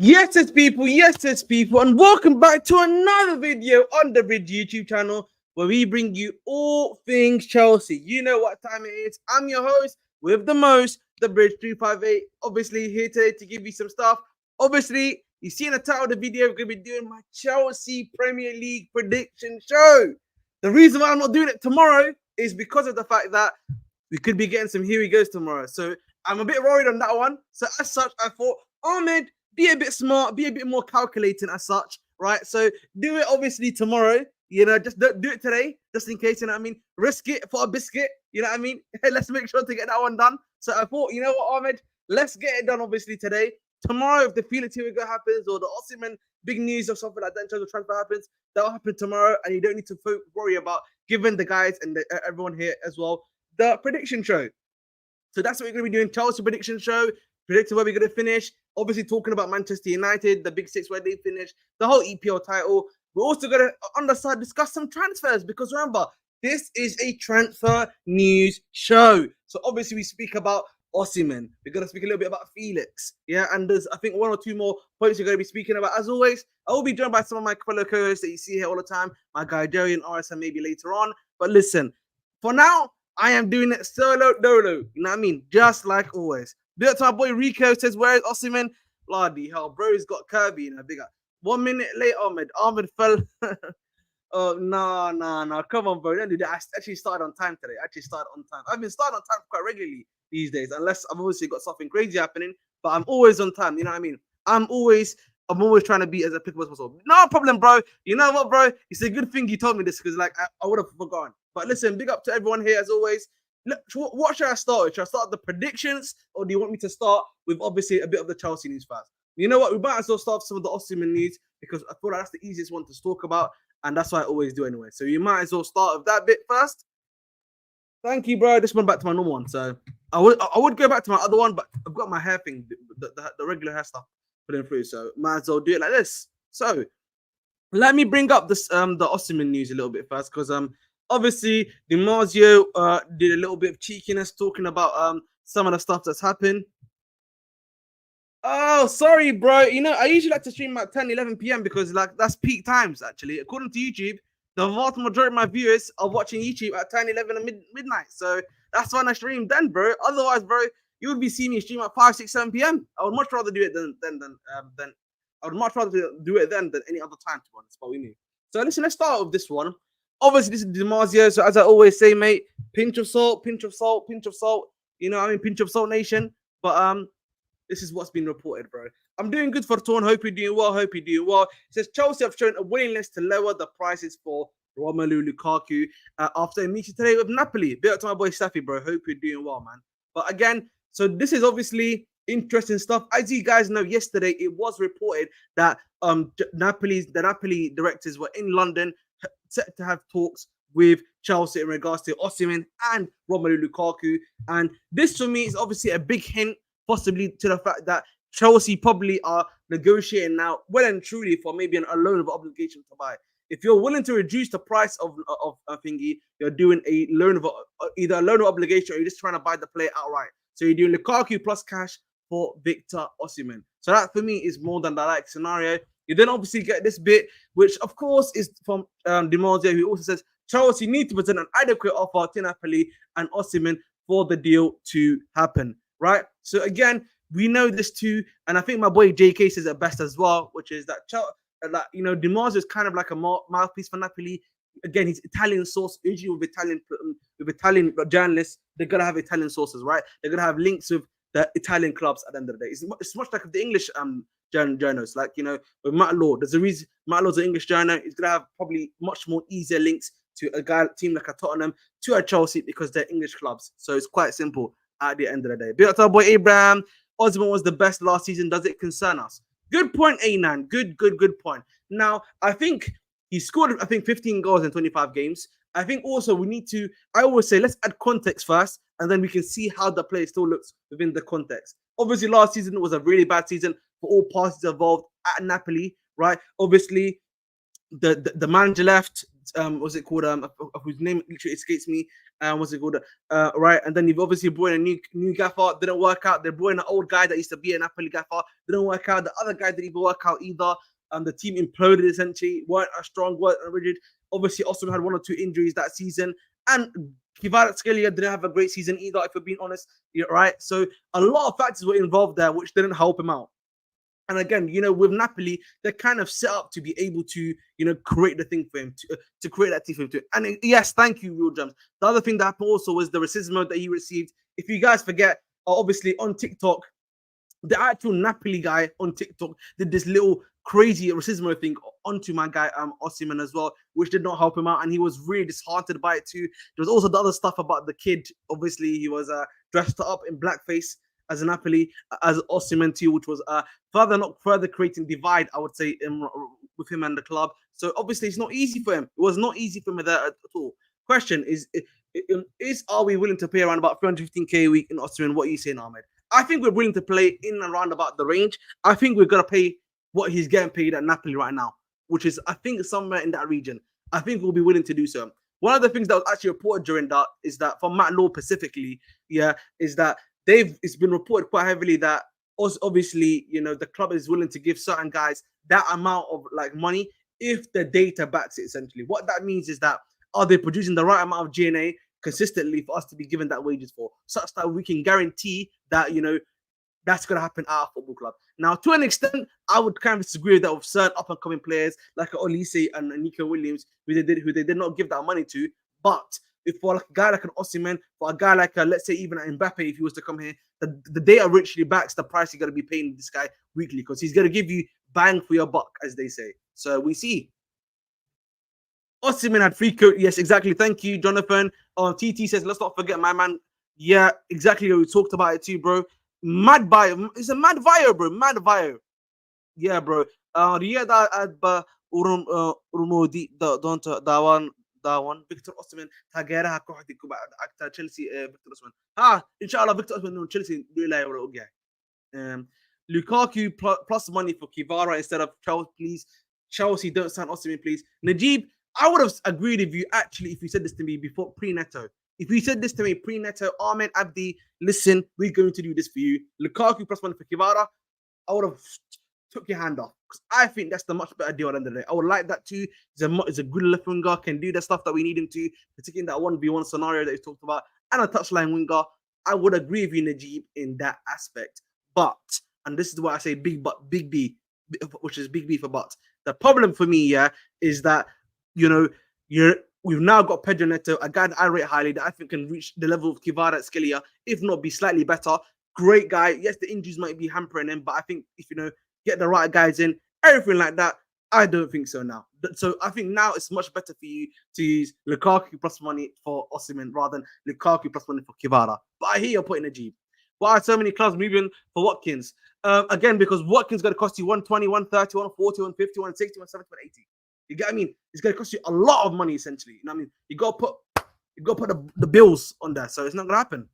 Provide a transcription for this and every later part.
Yes, people, and welcome back to another video on the Bridge YouTube channel where we bring you all things Chelsea. You know what time it is. I'm your host with the most, the Bridge 358. Obviously, here today to give you some stuff. Obviously, you see in the title of the video, we're going to be doing my Chelsea Premier League prediction show. The reason why I'm not doing it tomorrow is because of the fact that we could be getting some here he goes tomorrow. So I'm a bit worried on that one. So as such, I thought, Ahmed, be a bit smart, be a bit more calculating as such, right? So do it obviously tomorrow, just don't do it today, just in case, you know what I mean? Risk it for a biscuit, you know what I mean? Let's make sure to get that one done. So I thought, you know what, Ahmed, let's get it done obviously today. Tomorrow, if the Felix here we go happens or the Osimhen big news or something like that in terms of transfer happens, that'll happen tomorrow, and you don't need to worry about giving the guys and everyone here as well the prediction show. So that's what we're going to be doing. Chelsea prediction show, predicting where we're going to finish. Obviously talking about Manchester United, the big six where they finished, the whole EPL title. We're also going to, on the side, discuss some transfers because remember, this is a transfer news show. So obviously we speak about Osimhen. We're going to speak a little bit about Felix. Yeah, and there's, I think, one or two more points we're going to be speaking about. As always, I will be joined by some of my fellow co-hosts that you see here all the time. My guy, Jerry and RSM maybe later on. But listen, for now, I am doing it solo dolo. You know what I mean? Just like always. Big up to my boy Rico says, where is Osimhen? Bloody hell, bro's got Kirby in a bigger. 1 minute late, Ahmed fell. Oh, no. Come on, bro. Don't do that. I actually started on time today. I've been starting on time quite regularly these days, unless I've obviously got something crazy happening. But I'm always on time. You know what I mean? I'm always trying to be as applicable as possible. No problem, bro. You know what, bro? It's a good thing you told me this because, like, I would have forgotten. But listen, big up to everyone here as always. Look, what should I start with? Should I start the predictions, or do you want me to start with obviously a bit of the Chelsea news first? You know what? We might as well start with some of the Osimhen news because I feel like that's the easiest one to talk about, and that's what I always do anyway. So you might as well start with that bit first. Thank you, bro. This one back to my normal one. So I would go back to my other one, but I've got my hair thing, the regular hair stuff putting through. So might as well do it like this. So let me bring up this the Osimhen news a little bit first because obviously DiMarzio did a little bit of cheekiness talking about some of the stuff that's happened. Oh, sorry, bro. You know, I usually like to stream at 10, 11 p.m. because like that's peak times actually. According to YouTube, the vast majority of my viewers are watching YouTube at 10, 11 and midnight. So that's when I stream then, bro. Otherwise, bro, you would be seeing me stream at 5, 6, 7 p.m. I would much rather do it than I would much rather do it then than any other time, to be honest. But we knew. So listen, let's start with this one. Obviously, this is DiMarzio. So as I always say, mate, pinch of salt, pinch of salt, pinch of salt. You know what I mean? Pinch of salt nation. But this is what's been reported, bro. I'm doing good for Torn. Hope you're doing well. It says Chelsea have shown a willingness to lower the prices for Romelu Lukaku after a meeting today with Napoli. Bit up to my boy Safi, bro. Hope you're doing well, man. But again, so this is obviously interesting stuff. As you guys know, yesterday it was reported that the Napoli directors were in London set to have talks with Chelsea in regards to Osimhen and Romelu Lukaku. And this for me is obviously a big hint possibly to the fact that Chelsea probably are negotiating now well and truly for maybe a loan of obligation to buy. If you're willing to reduce the price of a thingy, you're doing a loan of either a loan of obligation or you're just trying to buy the player outright. So you're doing Lukaku plus cash for Victor Osimhen. So that for me is more than the like scenario. You then obviously get this bit, which of course is from DiMarzio, who also says Chelsea need to present an adequate offer to Napoli and Osimhen for the deal to happen. Right? So again, we know this too, and I think my boy JK says it best as well, which is that DiMarzio is kind of like a mouthpiece for Napoli. Again, he's Italian source. Usually with Italian journalists, they're gonna have Italian sources, right? They're gonna have links with the Italian clubs at the end of the day. It's much like the English journalists, like with Matt Law. There's a reason Matt Law's an English journal. He's gonna have probably much more easier links to a team like a Tottenham, to a Chelsea because they're English clubs. So it's quite simple at the end of the day. Big up to our boy Abraham. Osimhen was the best last season. Does it concern us? Good point, A9. Good point. Now, I think he scored, 15 goals in 25 games. I think also I always say, let's add context first, and then we can see how the player still looks within the context. Obviously, last season was a really bad season for all parties involved at Napoli, right? Obviously, the manager left, what's it called? Whose name literally escapes me. What's it called? Right, and then you've obviously brought in a new gaffer, didn't work out. They brought in an old guy that used to be an Napoli gaffer, didn't work out. The other guy didn't even work out either. The team imploded essentially, weren't as strong, weren't as rigid. Obviously, Osimhen had 1 or 2 injuries that season, and Kvaratskhelia didn't have a great season either, if we're being honest. Yeah, right. So a lot of factors were involved there, which didn't help him out. And again, with Napoli, they're kind of set up to be able to, create the thing for him, to create that thing for him. And yes, thank you, Real Gems. The other thing that happened also was the racism that he received. If you guys forget, obviously on TikTok, the actual Napoli guy on TikTok did this little crazy racism thing onto my guy Osimhen as well, which did not help him out, and he was really disheartened by it too. There was also the other stuff about the kid. Obviously, he was dressed up in blackface as a Napoli, as Osimhen too, which was further creating divide, I would say, with him and the club. So obviously, it's not easy for him. It was not easy for him there at all. Question is are we willing to pay around about 315k a week in Osimhen? What are you saying, Ahmed? I think we're willing to play in and around about the range. I think we're gonna pay what he's getting paid at Napoli right now, which is, I think, somewhere in that region. I think we'll be willing to do so. One of the things that was actually reported during that is that, from Matt Law specifically, is that it's been reported quite heavily that obviously, the club is willing to give certain guys that amount of money if the data backs it. Essentially, what that means is that, are they producing the right amount of GNA consistently for us to be given that wages for, such that we can guarantee that that's going to happen at our football club. Now, to an extent, I would kind of disagree with that with certain up and coming players like Olise and Nico Williams, who they did not give that money to. But if for a guy like an Osimhen, for a guy like let's say even an Mbappe, if he was to come here, the data richly backs the price you're going to be paying this guy weekly, because he's going to give you bang for your buck, as they say. So we see. Osimhen had free coat. Yes, exactly. Thank you, Jonathan. TT says, let's not forget my man. Yeah, exactly. We talked about it too, bro. Mad bio. It's a mad bio, bro. Mad bio. Yeah, bro. Riyada Adba Urumodi Dawan Victor Osimhen taageeraha kooxda kubadda cagta Chelsea Victor Osimhen. Inshallah Victor Osimhen Chelsea ilaahay wala ogyahay. Lukaku plus money for Kivara instead of Chelsea, please. Chelsea, don't sign Osimhen, please. Najib, I would have agreed with you actually if you said this to me before pre-Neto. If you said this to me pre-Neto, Ahmed Abdi, listen, we're going to do this for you. Lukaku plus money for Kivara, I would have took your hand off, because I think that's the much better deal at the end of the day. I would like that too. He's a good left winger, can do the stuff that we need him to, particularly in that 1v1 scenario that he talked about, and a touchline winger. I would agree with you, Najib, in that aspect. But, and this is why I say big B, which is big B for but. The problem for me, is that, we've now got Pedro Neto, a guy that I rate highly, that I think can reach the level of Kvaratskhelia, if not be slightly better. Great guy. Yes, the injuries might be hampering him, but I think if get the right guys in, everything like that, I don't think so now. So I think now it's much better for you to use Lukaku plus money for Osimhen rather than Lukaku plus money for Kvara. But I hear your point, Najib. Why are so many clubs moving for Watkins? Again, because Watkins is going to cost you 120, 130, 140, 150, 160, 170, 180. You get what I mean? It's going to cost you a lot of money, essentially. You know what I mean? You got to put the bills on there, so it's not going to happen.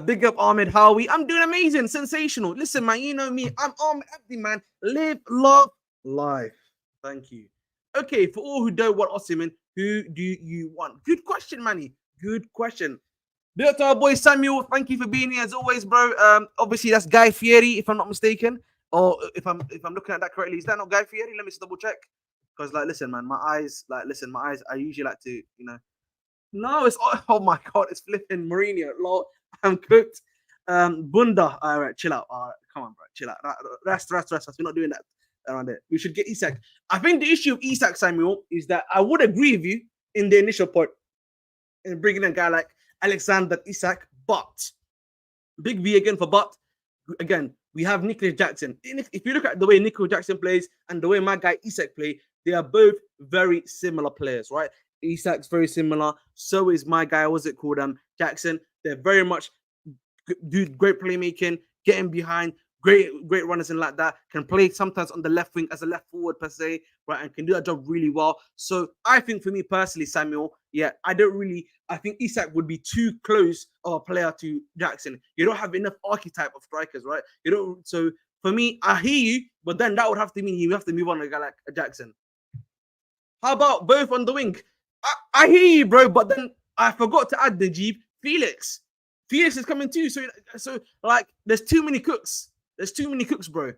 Big up Ahmed Howie. I'm doing amazing, sensational. Listen, man, you know me. I'm Ahmed Abdi, man. Live, love, life. Thank you. Okay, for all who don't want Osimhen, who do you want? Good question, Manny. Good question. Big up to our boy Samuel. Thank you for being here as always, bro. Obviously that's Guy Fieri, if I'm not mistaken, or if I'm looking at that correctly. Is that not Guy Fieri? Let me just double check. Because listen, man, my eyes. I usually like to, No, it's oh my god, it's flipping Mourinho. Lord, I'm cooked. Bunda. All right, chill out. All right, come on, bro, chill out. Rest. We're not doing that around it. We should get Isak. I think the issue of Isak, Samuel, is that I would agree with you in the initial part in bringing a guy like Alexander Isak, but big V again for but. Again, we have Nicholas Jackson. If you look at the way Nicholas Jackson plays and the way my guy Isak play, they are both very similar players, right? Isak's very similar. So is my guy, what's it called? Jackson. They're very much do great playmaking, getting behind, great runners and like that. Can play sometimes on the left wing as a left forward per se, right? And can do that job really well. So I think for me personally, Samuel, I think Isak would be too close of a player to Jackson. You don't have enough archetype of strikers, right? So for me, I hear you, but then that would have to mean you have to move on to a guy like Jackson. How about both on the wing? I hear you, bro, but then I forgot to add the Jeep Felix. Felix is coming too, so like, there's too many cooks. There's too many cooks, bro.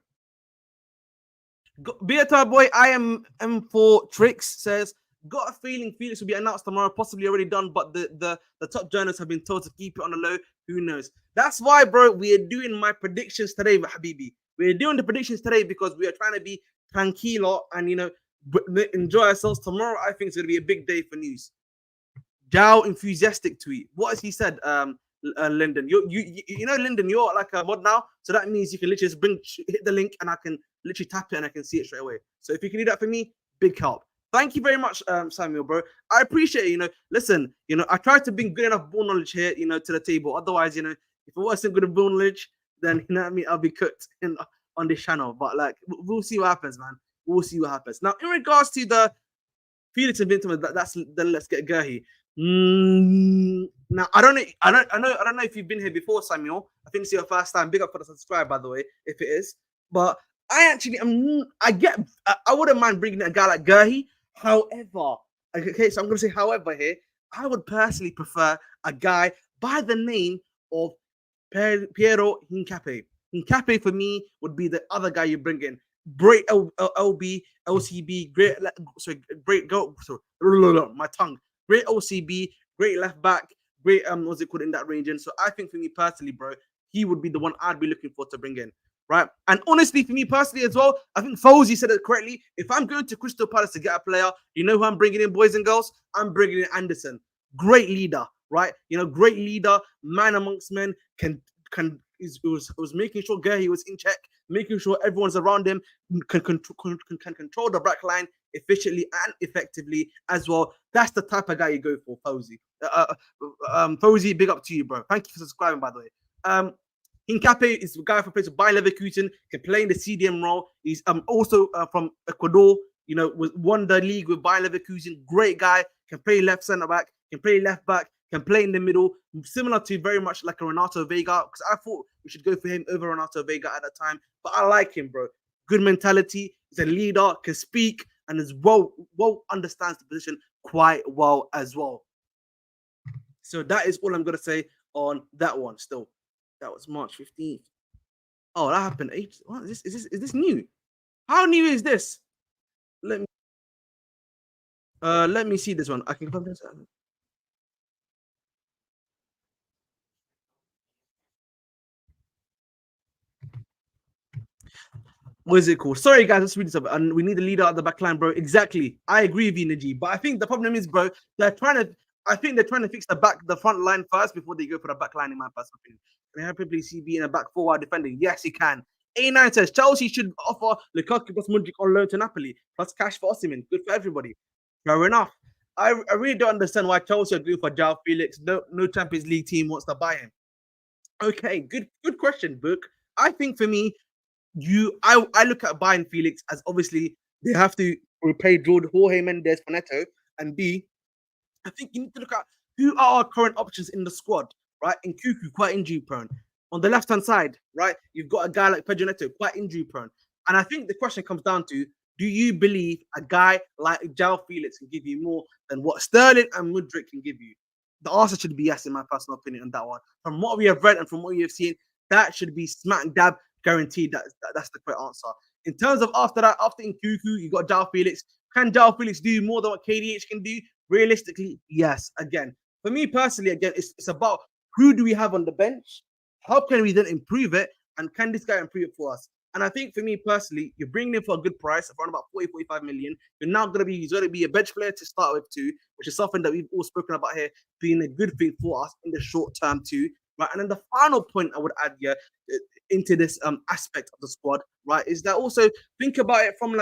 Beata boy, I am M4 Tricks says, got a feeling Felix will be announced tomorrow, possibly already done, but the top journalists have been told to keep it on the low. Who knows? That's why, bro, we are doing my predictions today, Habibi. We're doing the predictions today because we are trying to be tranquilo and, enjoy ourselves. Tomorrow, I think it's going to be a big day for news. Jao enthusiastic tweet. What has he said? Lyndon, you know, Lyndon, you're like a mod now, so that means you can literally just hit the link and I can literally tap it and I can see it straight away. So if you can do that for me, big help. Thank you very much, Samuel, bro. I appreciate it. Listen, I tried to bring good enough ball knowledge here, to the table. Otherwise, if it wasn't good ball knowledge, then you know what I mean, I'll be cooked on this channel. But like, we'll see what happens, man. We'll see what happens. Now, in regards to the Felix and Vinton, that's then let's get Gerhi. Now I don't know if you've been here before, Samuel. I think it's your first time. Big up for the subscribe, by the way, if it is. But I actually I wouldn't mind bringing a guy like Gerhi. However, okay, so I'm gonna say however here. I would personally prefer a guy by the name of Piero Hincapié. Hincapié for me would be the other guy you bring in. Great LB, LCB, great go. Sorry, my tongue. Great OCB, great left back, great what's it called in that range. And so I think for me personally, bro, he would be the one I'd be looking for to bring in, right? And honestly, for me personally as well, I think Fawzi said it correctly. If I'm going to Crystal Palace to get a player, you know who I'm bringing in, boys and girls? I'm bringing in Anderson. Great leader, right? Great leader, man amongst men, was making sure Gerhi was in check, making sure everyone's around him can control the back line efficiently and effectively as well. That's the type of guy you go for, Fawzi. Fawzi, big up to you, bro. Thank you for subscribing, by the way. Hincapié is the guy from place Bayer Leverkusen, can play in the CDM role. He's also from Ecuador, won the league with Bayer Leverkusen. Great guy, can play left centre back, can play left back, can play in the middle, similar to very much like a Renato Vega, because I thought we should go for him over Renato Vega at the time. But I like him, bro. Good mentality. He's a leader, can speak, and is well understands the position quite well as well. So that is all I'm gonna say on that one. Still, that was March 15th. Oh, that happened. What is this? Is this new? How new is this? Let me see this one. I can confirm this. What is it called? Sorry, guys, let's read this up. And we need a leader at the back line, bro. Exactly. I agree with you, Najee. But I think the problem is, bro, I think they're trying to fix the front line first before they go for the back line, in my personal opinion. Can I probably see being a back four while defending? Yes, he can. A9 says Chelsea should offer Lukaku plus Mudryk on loan to Napoli, plus cash for Osimhen. Good for everybody. Fair enough. I really don't understand why Chelsea are going for João Felix. No Champions League team wants to buy him. Okay, good question, Book. I think for me, I look at buying Felix as obviously they have to repay Jorge Mendes for Neto, and B, I think you need to look at who are our current options in the squad, right? And Cuckoo, quite injury prone. On the left hand side, right, you've got a guy like Pedro Neto, quite injury prone. And I think the question comes down to, do you believe a guy like João Felix can give you more than what Sterling and Mudryk can give you? The answer should be yes, in my personal opinion, on that one. From what we have read and from what we have seen, that should be smack dab guaranteed. That's the correct answer. In terms of after Nkuku, you got João Felix. Can João Felix do more than what KDH can do? Realistically, yes. Again, for me personally, it's about who do we have on the bench? How can we then improve it? And can this guy improve it for us? And I think for me personally, you're bringing him for a good price, around about 45 million. He's going to be a bench player to start with too, which is something that we've all spoken about here, being a good thing for us in the short term too. Right. And then the final point I would add here into this aspect of the squad, right, is that also think about it from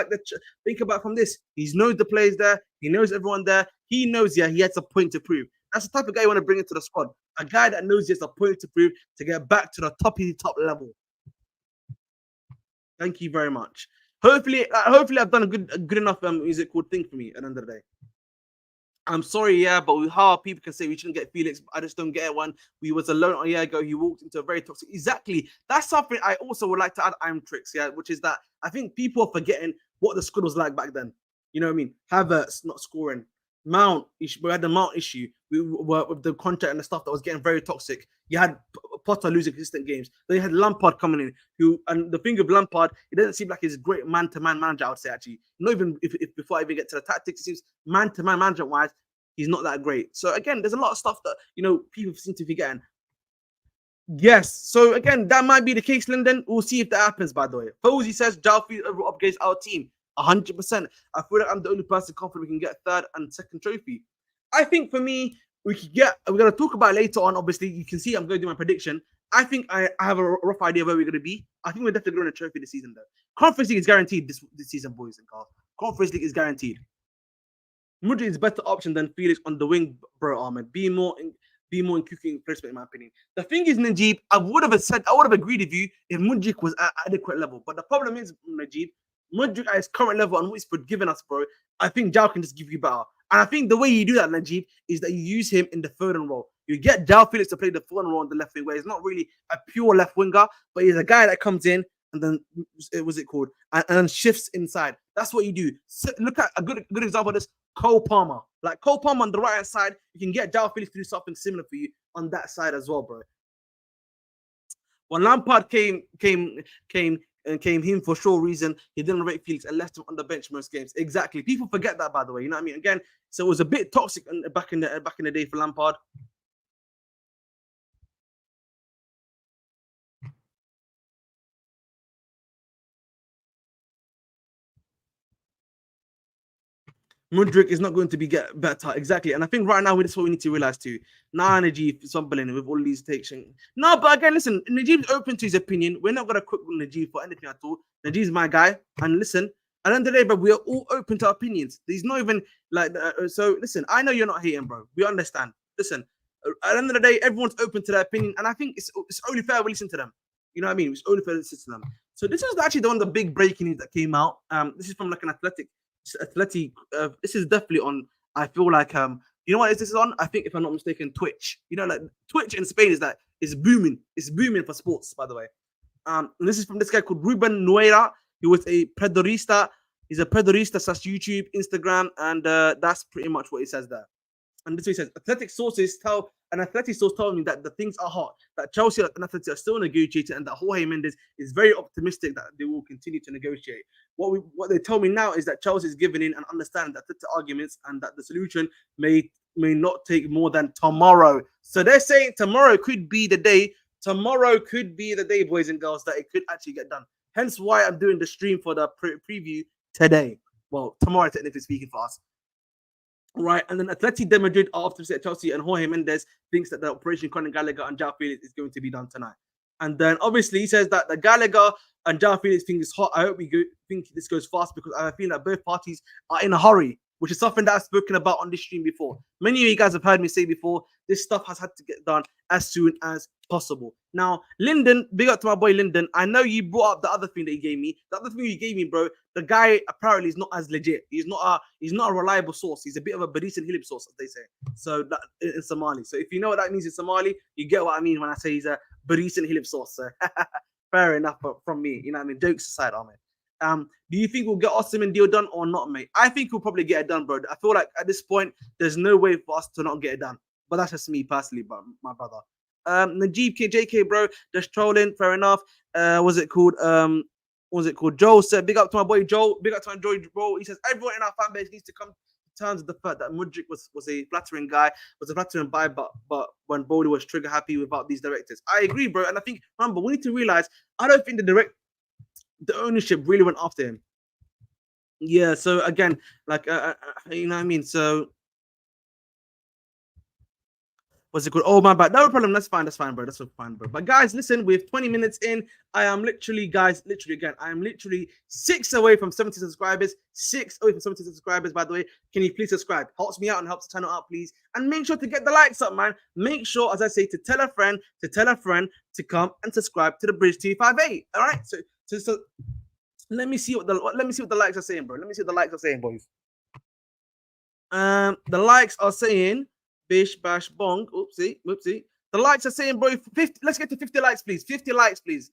this. He knows the players there, he knows everyone there, he knows he has a point to prove. That's the type of guy you want to bring into the squad. A guy that knows he has a point to prove to get back to the top level. Thank you very much. Hopefully I've done a good enough music called thing for me at the end of the day. I'm sorry, yeah, but how people can say we shouldn't get Felix, I just don't get one. We was alone a year ago. He walked into a very toxic. Exactly. That's something I also would like to add. I'm tricks, yeah, which is that I think people are forgetting what the squad was like back then. You know what I mean? Havertz not scoring. Mount, we had the Mount issue. We were with the contract and the stuff that was getting very toxic. You had Potter losing consistent games. Then you had Lampard coming in, who, and the thing of Lampard, it doesn't seem like he's a great man-to-man manager, I would say, actually. Not even if before I even get to the tactics, it seems man-to-man management-wise, he's not that great. So again, there's a lot of stuff that people seem to be forgetting. Yes. So again, that might be the case, Lyndon. We'll see if that happens. By the way, Posey says Jalfi upgrades our team 100%. I feel like I'm the only person confident we can get third and second trophy. I think for me, we could get. We're gonna talk about it later on. Obviously, you can see I'm going to do my prediction. I think I have a rough idea where we're going to be. I think we're definitely going to win a trophy this season, though. Conference League is guaranteed this season, boys and girls. Conference League is guaranteed. Mudrik is a better option than Felix on the wing, bro. Ahmed, be more in cooking placement, in my opinion. The thing is, Najib, I would have agreed with you if Mudrik was at adequate level. But the problem is, Najib, Mudrik at his current level and what he's given us, bro, I think Jao can just give you better. And I think the way you do that, Najib, is that you use him in the third role. You get Jao Felix to play the third role on the left wing, where he's not really a pure left winger, but he's a guy that comes in and then what's it called? And then shifts inside. That's what you do. So look at a good example of this. Cole Palmer. Like Cole Palmer on the right hand side, you can get Jao Felix to do something similar for you on that side as well, bro. When Lampard came in for sure reason, he didn't rate Felix and left him on the bench most games. Exactly. People forget that, by the way. You know what I mean? Again, so it was a bit toxic back in the day for Lampard. Mudrik is not going to be get better. Exactly. And I think right now, that's what we need to realize too. Nah, Najib is unbelievable with all these takes. No, but again, listen, Najib's open to his opinion. We're not going to cook with Najib for anything at all. Najib's my guy. And listen, at the end of the day, but we are all open to opinions. There's not even like, so listen, I know you're not hating, bro. We understand. Listen, at the end of the day, everyone's open to their opinion. And I think it's only fair we listen to them. You know what I mean? It's only fair to listen to them. So this is actually the one of the big breaking news that came out. This is from like an athletic. This is definitely on. I feel like you know what this is on? I think if I'm not mistaken, Twitch. You know, like Twitch in Spain is booming. It's booming for sports, by the way. And this is from this guy called Ruben Nuera. He was a pedorista. He's a pedorista slash YouTube, Instagram, and that's pretty much what he says there. And this is what he says. Athletic source told me that the things are hot, that Chelsea and Athletic are still negotiating, and that Jorge Mendes is very optimistic that they will continue to negotiate. What they tell me now is that Chelsea is giving in and understand that the arguments and that the solution may not take more than tomorrow. So they're saying tomorrow could be the day. Tomorrow could be the day, boys and girls, that it could actually get done. Hence why I'm doing the stream for the preview today. Well, tomorrow, technically speaking, for us. Right, and then Atleti de Madrid are off to at Chelsea, and Jorge Mendes thinks that the operation Conor Gallagher and Jao Felix is going to be done tonight. And then obviously he says that the Gallagher and Jao Felix thing is hot. I hope think this goes fast because I feel that both parties are in a hurry, which is something that I've spoken about on this stream before. Many of you guys have heard me say before, this stuff has had to get done as soon as possible. Now, Lyndon, big up to my boy Lyndon. I know you brought up the other thing that you gave me. The other thing you gave me, bro, the guy apparently is not as legit. He's not a reliable source. He's a bit of a Baris and Hilib source, as they say. So that, in Somali. So if you know what that means in Somali, you get what I mean when I say he's a Baris and Hilib source. So fair enough from me. You know what I mean? Jokes aside, Ahmed. Do you think we'll get Osimhen deal done or not, mate? I think we'll probably get it done, bro. I feel like at this point, there's no way for us to not get it done. But that's just me personally, bro, my brother. Najib KJK, bro, just trolling. Fair enough. What's it called? Joel said, big up to my boy Joel. Big up to my boy Joel. He says everyone in our fan base needs to come to terms with the fact that Mudrik was a flattering guy, was a flattering buy, but when Bowley was trigger happy without these directors. I agree, bro. And I think, remember, we need to realize, I don't think the ownership really went after him. Yeah, so again, like, you know what I mean? So, what's it called? Oh, my bad. No problem. That's fine, bro. That's fine, bro. But guys, listen, we're 20 minutes in. I am literally 6 away from 70 subscribers. 6 away from 70 subscribers, by the way. Can you please subscribe? Helps me out and helps the channel out, please. And make sure to get the likes up, man. Make sure, as I say, to tell a friend to come and subscribe to the Bridge 258. All right? So let me see what the likes are saying, bro. Let me see what the likes are saying, boys. The likes are saying bish bash bong. Oopsie, whoopsie. The likes are saying, bro, 50. Let's get to 50 likes, please. 50 likes, please.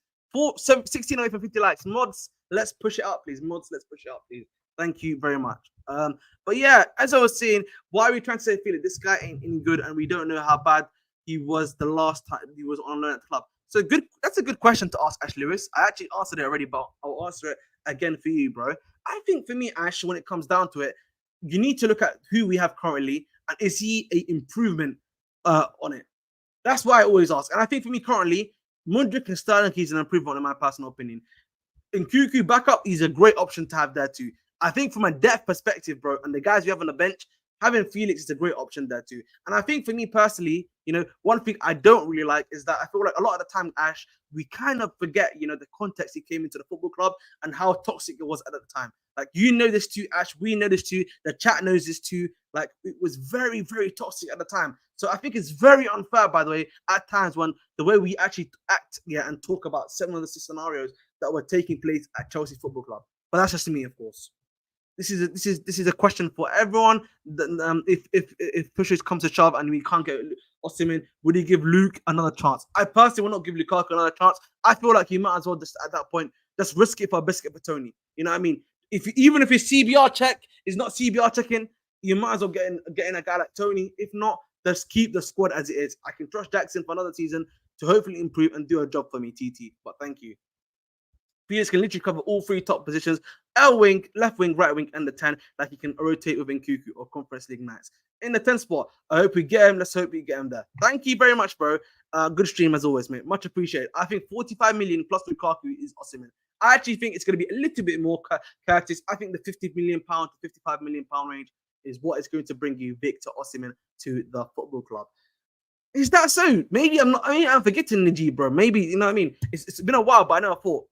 16 away from 50 likes. Mods, let's push it up, please. Mods, let's push it up, please. Thank you very much. But yeah, as I was saying, why are we trying to say, Felix, this guy ain't any good, and we don't know how bad he was the last time he was on loan at the club. So good. That's a good question to ask, Ash Lewis. I actually answered it already, but I'll answer it again for you, bro. I think for me, Ash, when it comes down to it, you need to look at who we have currently and is he a improvement on it? That's why I always ask. And I think for me currently, Mudryk and Sterling is an improvement in my personal opinion. In Cuckoo backup, he's a great option to have there too. I think from a depth perspective, bro, and the guys we have on the bench, having Felix is a great option there too. And I think for me personally, one thing I don't really like is that I feel like a lot of the time, Ash, we kind of forget, the context he came into the football club and how toxic it was at the time. Like, this too, Ash. We know this too. The chat knows this too. Like, it was very, very toxic at the time. So I think it's very unfair, by the way, at times when the way we actually act, and talk about some of the scenarios that were taking place at Chelsea Football Club. But that's just me, of course. This is a question for everyone. If pushes comes to shove and we can't get Osimhen, would he give Luke another chance? I personally will not give Lukaku another chance. I feel like he might as well just at that point just risk it for a biscuit for Tony. You know what I mean? Even if his CBR check is not CBR checking, you might as well get in a guy like Tony. If not, just keep the squad as it is. I can trust Jackson for another season to hopefully improve and do a job for me, TT. But thank you. Felix can literally cover all three top positions: L wing, left wing, right wing, and the 10. Like he can rotate within Cuckoo or Conference League nights. In the 10 spot, I hope we get him. Let's hope we get him there. Thank you very much, bro. Good stream as always, mate. Much appreciated. I think 45 million plus Lukaku is Osimhen. I actually think it's going to be a little bit more Curtis. I think the £50 million to £55 million range is what is going to bring you Victor Osimhen to the football club. Is that so? Maybe I'm forgetting Najee, bro. Maybe, you know what I mean? It's been a while, but I never thought.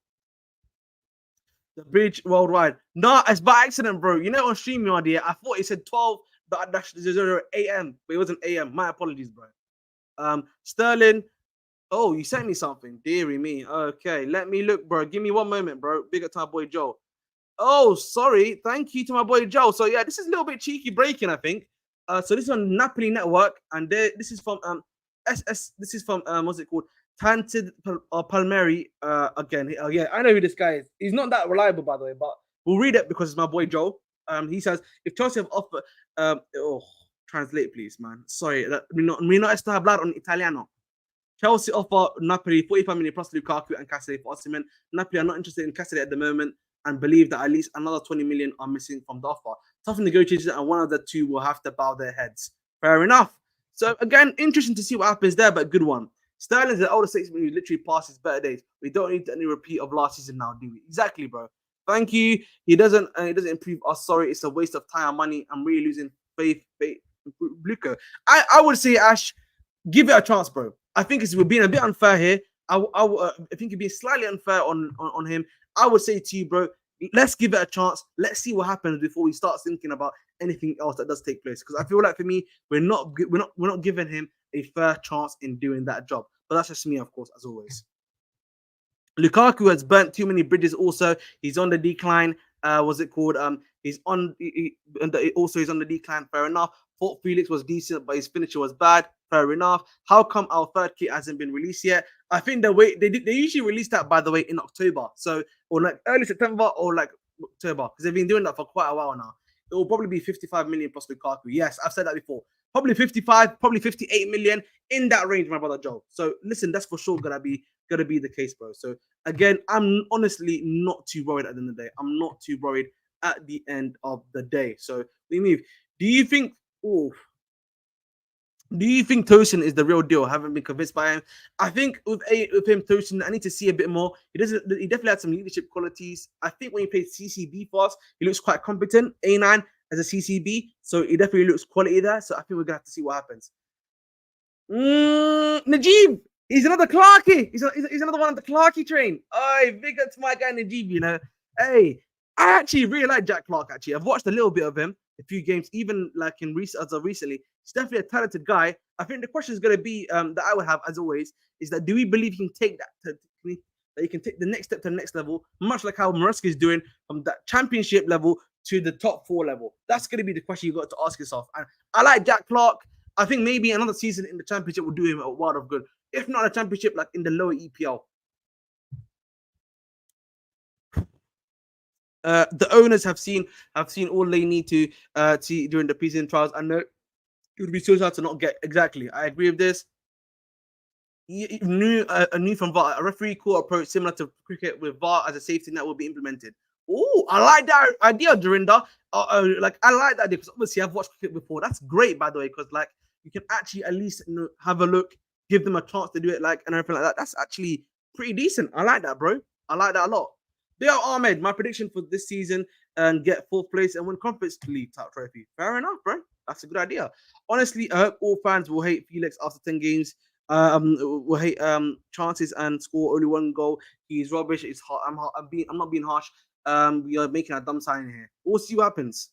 The bridge worldwide. Nah, it's by accident, bro. On StreamYard, I thought it said 12.00 a.m., but it wasn't a.m. My apologies, bro. Sterling. Oh, you sent me something. Deary me. Okay, let me look, bro. Give me one moment, bro. Big up to my boy Joe. Oh, sorry. Thank you to my boy Joe. So yeah, this is a little bit cheeky breaking, I think. So this is on Napoli Network, and this is from SS. This is from what's it called? Tanted Palmieri. Again, yeah, I know who this guy is. He's not that reliable, by the way, but we'll read it because it's my boy Joe. He says if Chelsea have offered, translate please, man. Sorry, mi no sto hablando en italiano. Chelsea offer Napoli 45 million plus Lukaku and Cassidy for Osimhen. Napoli are not interested in Cassidy at the moment and believe that at least another 20 million are missing from the offer. Tough negotiations, and one of the two will have to bow their heads. Fair enough. So again, interesting to see what happens there, but good one. Sterling's the older statesman who literally passed his better days. We don't need any repeat of last season now, do we? Exactly, bro. Thank you. He doesn't improve us. Sorry, it's a waste of time and money. I'm really losing faith. Luka. I would say, Ash, give it a chance, bro. I think we're being a bit unfair here. I think it'd be slightly unfair on him. I would say to you, bro, let's give it a chance. Let's see what happens before we start thinking about anything else that does take place. Because I feel like for me, we're not giving him a fair chance in doing that job. But that's just me, of course, as always. Lukaku has burnt too many bridges. Also, he's on the decline. What's it called? He's on. He's on the decline. Fair enough. Thought Felix was decent, but his finisher was bad. Fair enough. How come our third kit hasn't been released yet? I think the way they usually release that, by the way, in October. So, or like early September or like October, because they've been doing that for quite a while now. It will probably be 55 million plus Lukaku. Yes, I've said that before. Probably 55, probably 58 million in that range, my brother Joe. So listen, that's for sure gonna be the case, bro. So again, I'm honestly not too worried at the end of the day. I'm not too worried at the end of the day. So we move. Do you think Tosin is the real deal? I haven't been convinced by him. I think with him, Tosin, I need to see a bit more. He definitely had some leadership qualities. I think when he played CCB for us, he looks quite competent. A9 as a CCB, so he definitely looks quality there. So I think we're gonna have to see what happens. Najib, he's another Clarky. He's another one on the Clarky train. Oh, big up to my guy Najib. Hey, I actually really like Jack Clark. Actually, I've watched a little bit of him, a few games, even like as of recently. He's definitely a talented guy. I think the question is going to be that I would have, as always, is that do we believe he can take that he can take the next step to the next level, much like how Maresca is doing from that championship level to the top four level? That's going to be the question you got to ask yourself. And I like Jack Clark. I think maybe another season in the championship will do him a world of good. If not a championship, like in the lower EPL. The owners have seen all they need to see during the preseason trials. I know it would be so hard to not get exactly. I agree with this. A new from VAR, a referee call approach similar to cricket with VAR as a safety net will be implemented. Oh, I like that idea, Dorinda. Like I like that idea because obviously I've watched cricket before. That's great, by the way, because like you can actually at least have a look, give them a chance to do it, like and everything like that. That's actually pretty decent. I like that, bro. I like that a lot. Dale Ahmed, my prediction for this season and get fourth place and win Conference League top trophy. Fair enough, bro. That's a good idea. Honestly, I hope all fans will hate Felix after 10 games. Will hate chances and score only one goal. He's rubbish. It's hard. I'm not being harsh. We are making a dumb sign here. We'll see what happens.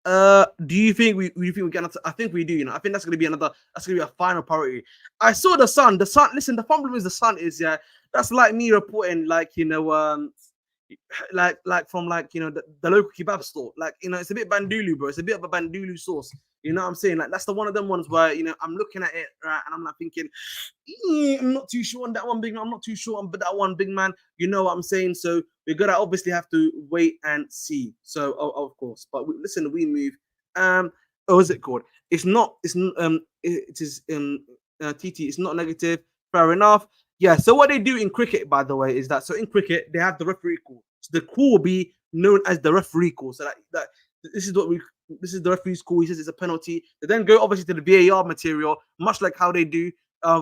Do you think we think we get? I think we do. I think that's gonna be another. That's gonna be a final priority. I saw the Sun. The Sun. Listen, the problem is the Sun is That's like me reporting like from the local kebab store. It's a bit bandulu, bro. It's a bit of a bandulu sauce. You know what I'm saying? Like that's the one of them ones where I'm looking at it right, and I'm like thinking, I'm not too sure on that one, big man. I'm not too sure on that one, big man. You know what I'm saying? So we're gonna obviously have to wait and see. So of course, but listen, we move. What is it called? It's not. It is TT. It's not negative. Fair enough. Yeah. So what they do in cricket, by the way, is that in cricket they have the referee call. So the call will be known as the referee call. So that this is what we this is the referee's call. He says it's a penalty. They then go obviously to the VAR material, much like how they do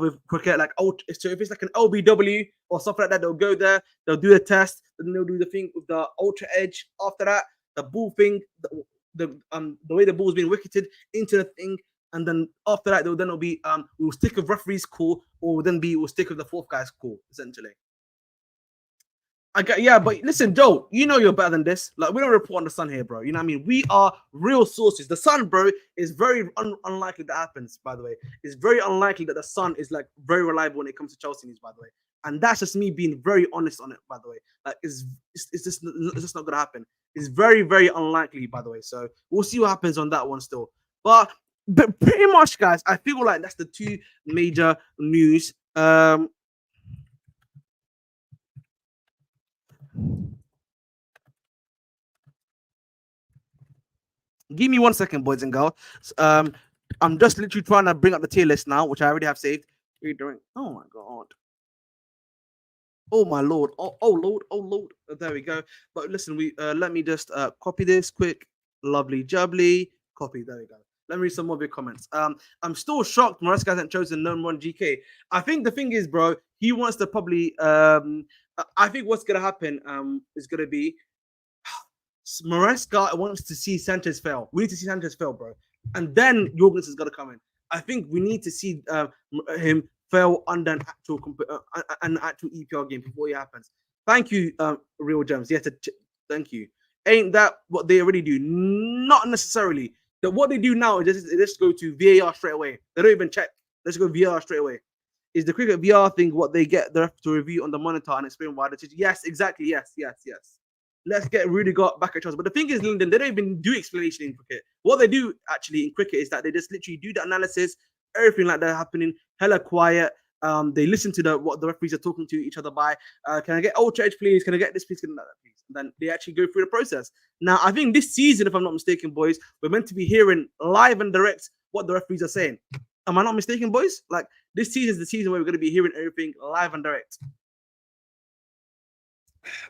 with cricket. So if it's like an LBW or something like that, they'll go there, they'll do a test, then they'll do the thing with the ultra edge. After that, the ball thing, the way the ball's being wicketed into the thing, and then after that, it'll be we'll stick with referee's call, or we'll stick with the fourth guy's call, essentially. Yeah, but listen, Joe, you know you're better than this. Like, we don't report on the Sun here, bro. You know what I mean? We are real sources. The Sun, bro, is very unlikely that happens, by the way. It's very unlikely that the Sun is, like, very reliable when it comes to Chelsea news, by the way. And that's just me being very honest on it, by the way. Like, it's just not going to happen. It's very, very unlikely, by the way. So we'll see what happens on that one still. But pretty much, guys, I feel like that's the two major news. Give me 1 second, boys and girls. I'm just literally trying to bring up the tier list now, which I already have saved. What are you doing? Oh my god. Oh my lord. Oh lord. Oh lord. There we go. But listen, let me just copy this quick. Lovely jubbly. Copy. There we go. Let me read some more of your comments. I'm still shocked Maresca hasn't chosen no one GK. I think the thing is, bro, he wants to probably I think what's gonna happen is gonna be Maresca wants to see Sanchez fail. We need to see Sanchez fail, bro. And then Jorgensen's got to come in. I think we need to see him fail under an actual EPL game before it happens. Thank you, Real Gems. Yes, thank you. Ain't that what they already do? Not necessarily. What they do now is just go to VAR straight away. They don't even check. Let's go VAR straight away. Is the cricket VR thing what they get the ref to review on the monitor and explain why the decision? Yes, exactly. Yes. Let's get really got back at Chelsea. But the thing is, London, they don't even do explanation in cricket. What they do actually in cricket is that they just literally do the analysis, everything like that happening, hella quiet. They listen to what the referees are talking to each other by. Can I get ultra edge, please? Can I get this, please? Can I get that, please? And then they actually go through the process. Now, I think this season, if I'm not mistaken, boys, we're meant to be hearing live and direct what the referees are saying. Am I not mistaken, boys? Like, this season is the season where we're going to be hearing everything live and direct.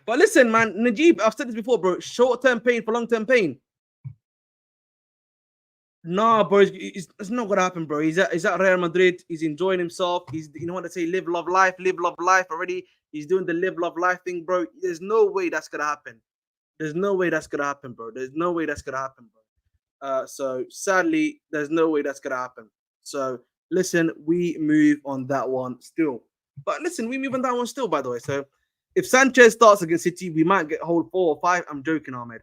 But listen, man, Najib, I've said this before, bro. Short-term pain for long-term pain. Nah, bro, it's not gonna happen, bro. He's at Real Madrid. He's enjoying himself. You know what they say, live, love, life already. He's doing the live, love, life thing, bro. There's no way that's gonna happen. There's no way that's gonna happen, bro. There's no way that's gonna happen, bro. So sadly, there's no way that's gonna happen. So listen, we move on that one still. But listen, we move on that one still, by the way. So if Sanchez starts against City, we might hold 4 or 5. I'm joking, Ahmed.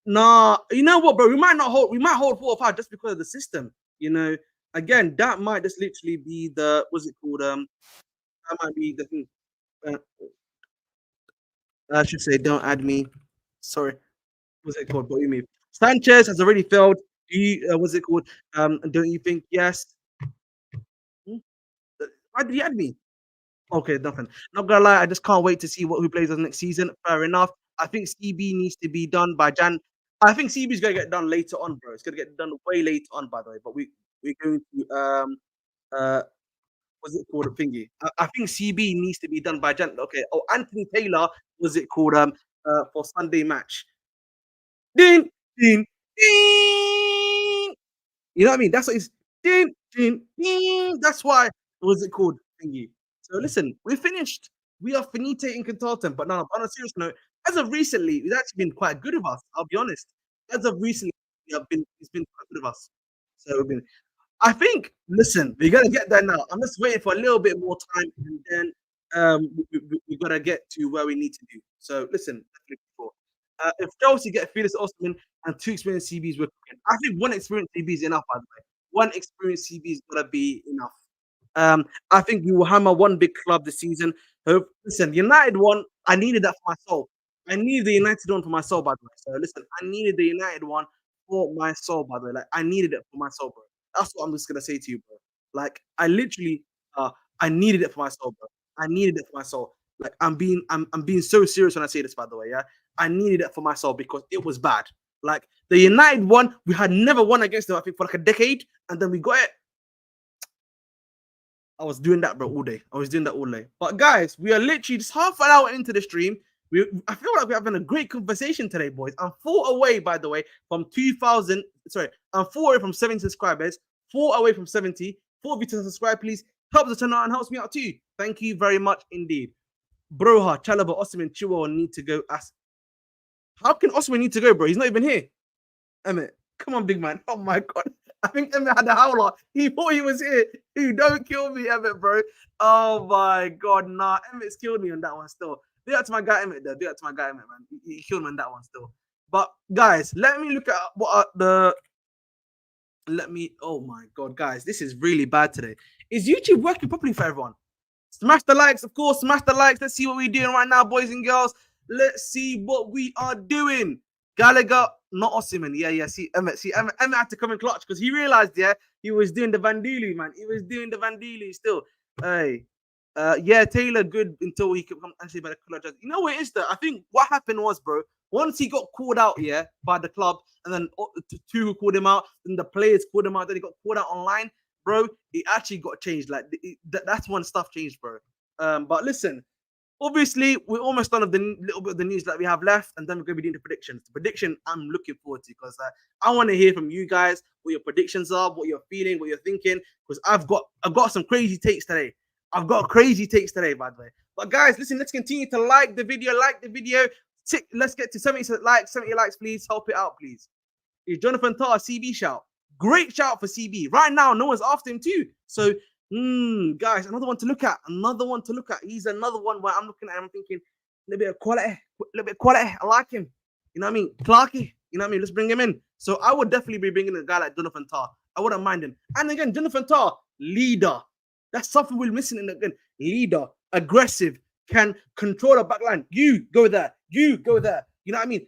Nah, you know what, bro? We might hold 4 or 5 just because of the system. Again, that might just literally be what's it called? That might be the thing. I should say, don't add me. Sorry. What's it called? What do you mean? Sanchez has already failed. Do you, what's it called? Don't you think? Yes. Hmm? Why did he add me? Okay, nothing. Not gonna lie, I just can't wait to see who plays us next season. Fair enough. I think CB needs to be done by Jan. I think CB is gonna get done later on, bro. It's gonna get done way later on, by the way. But we're going to uh what's it called? Thingy. I think CB needs to be done by Jan. Okay. Oh, Anthony Taylor was it called for Sunday match. Ding ding ding. You know what I mean? That's what it's ding, ding, ding. That's why what was it called? Thingy. So listen, we're finished. We are finite in Consultant, but now on a serious note, as of recently, it's actually been quite good of us. I'll be honest. As of recently, it's been quite good of us. So we've been I think, listen, we're gonna get there now. I'm just waiting for a little bit more time, and then we gotta get to where we need to do. So listen, if Chelsea get Felix Osimhen and two experienced CBs, we're cooking. I think one experienced CB is enough. By the way, one experienced CB is gonna be enough. I think we will hammer one big club this season. Listen, United one. I needed that for my soul. I needed the United one for my soul. By the way, so listen, I needed the United one for my soul. By the way, like I needed it for my soul, bro. That's what I'm just gonna say to you, bro. Like I literally, I needed it for my soul, bro. I needed it for my soul. Like I'm being so serious when I say this, by the way. Yeah, I needed it for my soul because it was bad. Like the United one, we had never won against them. I think for like a decade, and then we got it. I was doing that, bro, all day. I was doing that all day. But guys, we are literally just half an hour into the stream. I feel like we're having a great conversation today, boys. I'm 4 away, by the way, from 2,000. Sorry, I'm 4 away from 70 subscribers. 4 away from 70. 4 of you to subscribe, please. Help the channel and helps me out too. Thank you very much indeed. Broha, Chalaba, Osimhen, Chua need to go. How can Osimhen need to go, bro? He's not even here. Emmett, come on, big man. Oh my god. I think Emmett had a howler. He thought he was here. Dude, don't kill me, Emmett, bro. Oh my god, nah. Emmett's killed me on that one still. Do that to my guy Emmett there. Do that to my guy Emmett, man. He killed me on that one still. But guys, let me look at what are the oh my god, guys. This is really bad today. Is YouTube working properly for everyone? Smash the likes, of course. Smash the likes. Let's see what we're doing right now, boys and girls. Let's see what we are doing. Gallagher, not Osimhen. Yeah. See, Emmett had to come in clutch because he realized, yeah, he was doing the Vandili, man. He was doing the Vandili still. Hey, yeah, Taylor good until he could come actually by the clutch. You know what it is though? I think what happened was, bro, once he got called out, yeah, by the club, and then two called him out, then the players called him out, then he got called out online, bro. It actually got changed. Like that's when stuff changed, bro. But listen, obviously, we're almost done with the little bit of the news that we have left, and then we're going to be doing the predictions. The prediction I'm looking forward to because I want to hear from you guys what your predictions are, what you're feeling, what you're thinking. Because I've got some crazy takes today. I've got crazy takes today, by the way. But guys, listen, let's continue to like the video. Let's get to 70 likes, please. Help it out, please. Is Jonathan Tah CB shout? Great shout for CB. Right now, no one's after him too. So guys, another one to look at. He's another one where I'm looking at him, I'm thinking, a little bit of quality. I like him. You know what I mean? Clarky. You know what I mean? Let's bring him in. So I would definitely be bringing a guy like Jonathan Tah. I wouldn't mind him. And again, Jonathan Tah, leader. That's something we're missing in the leader, aggressive, can control the back line. You go there. You know what I mean?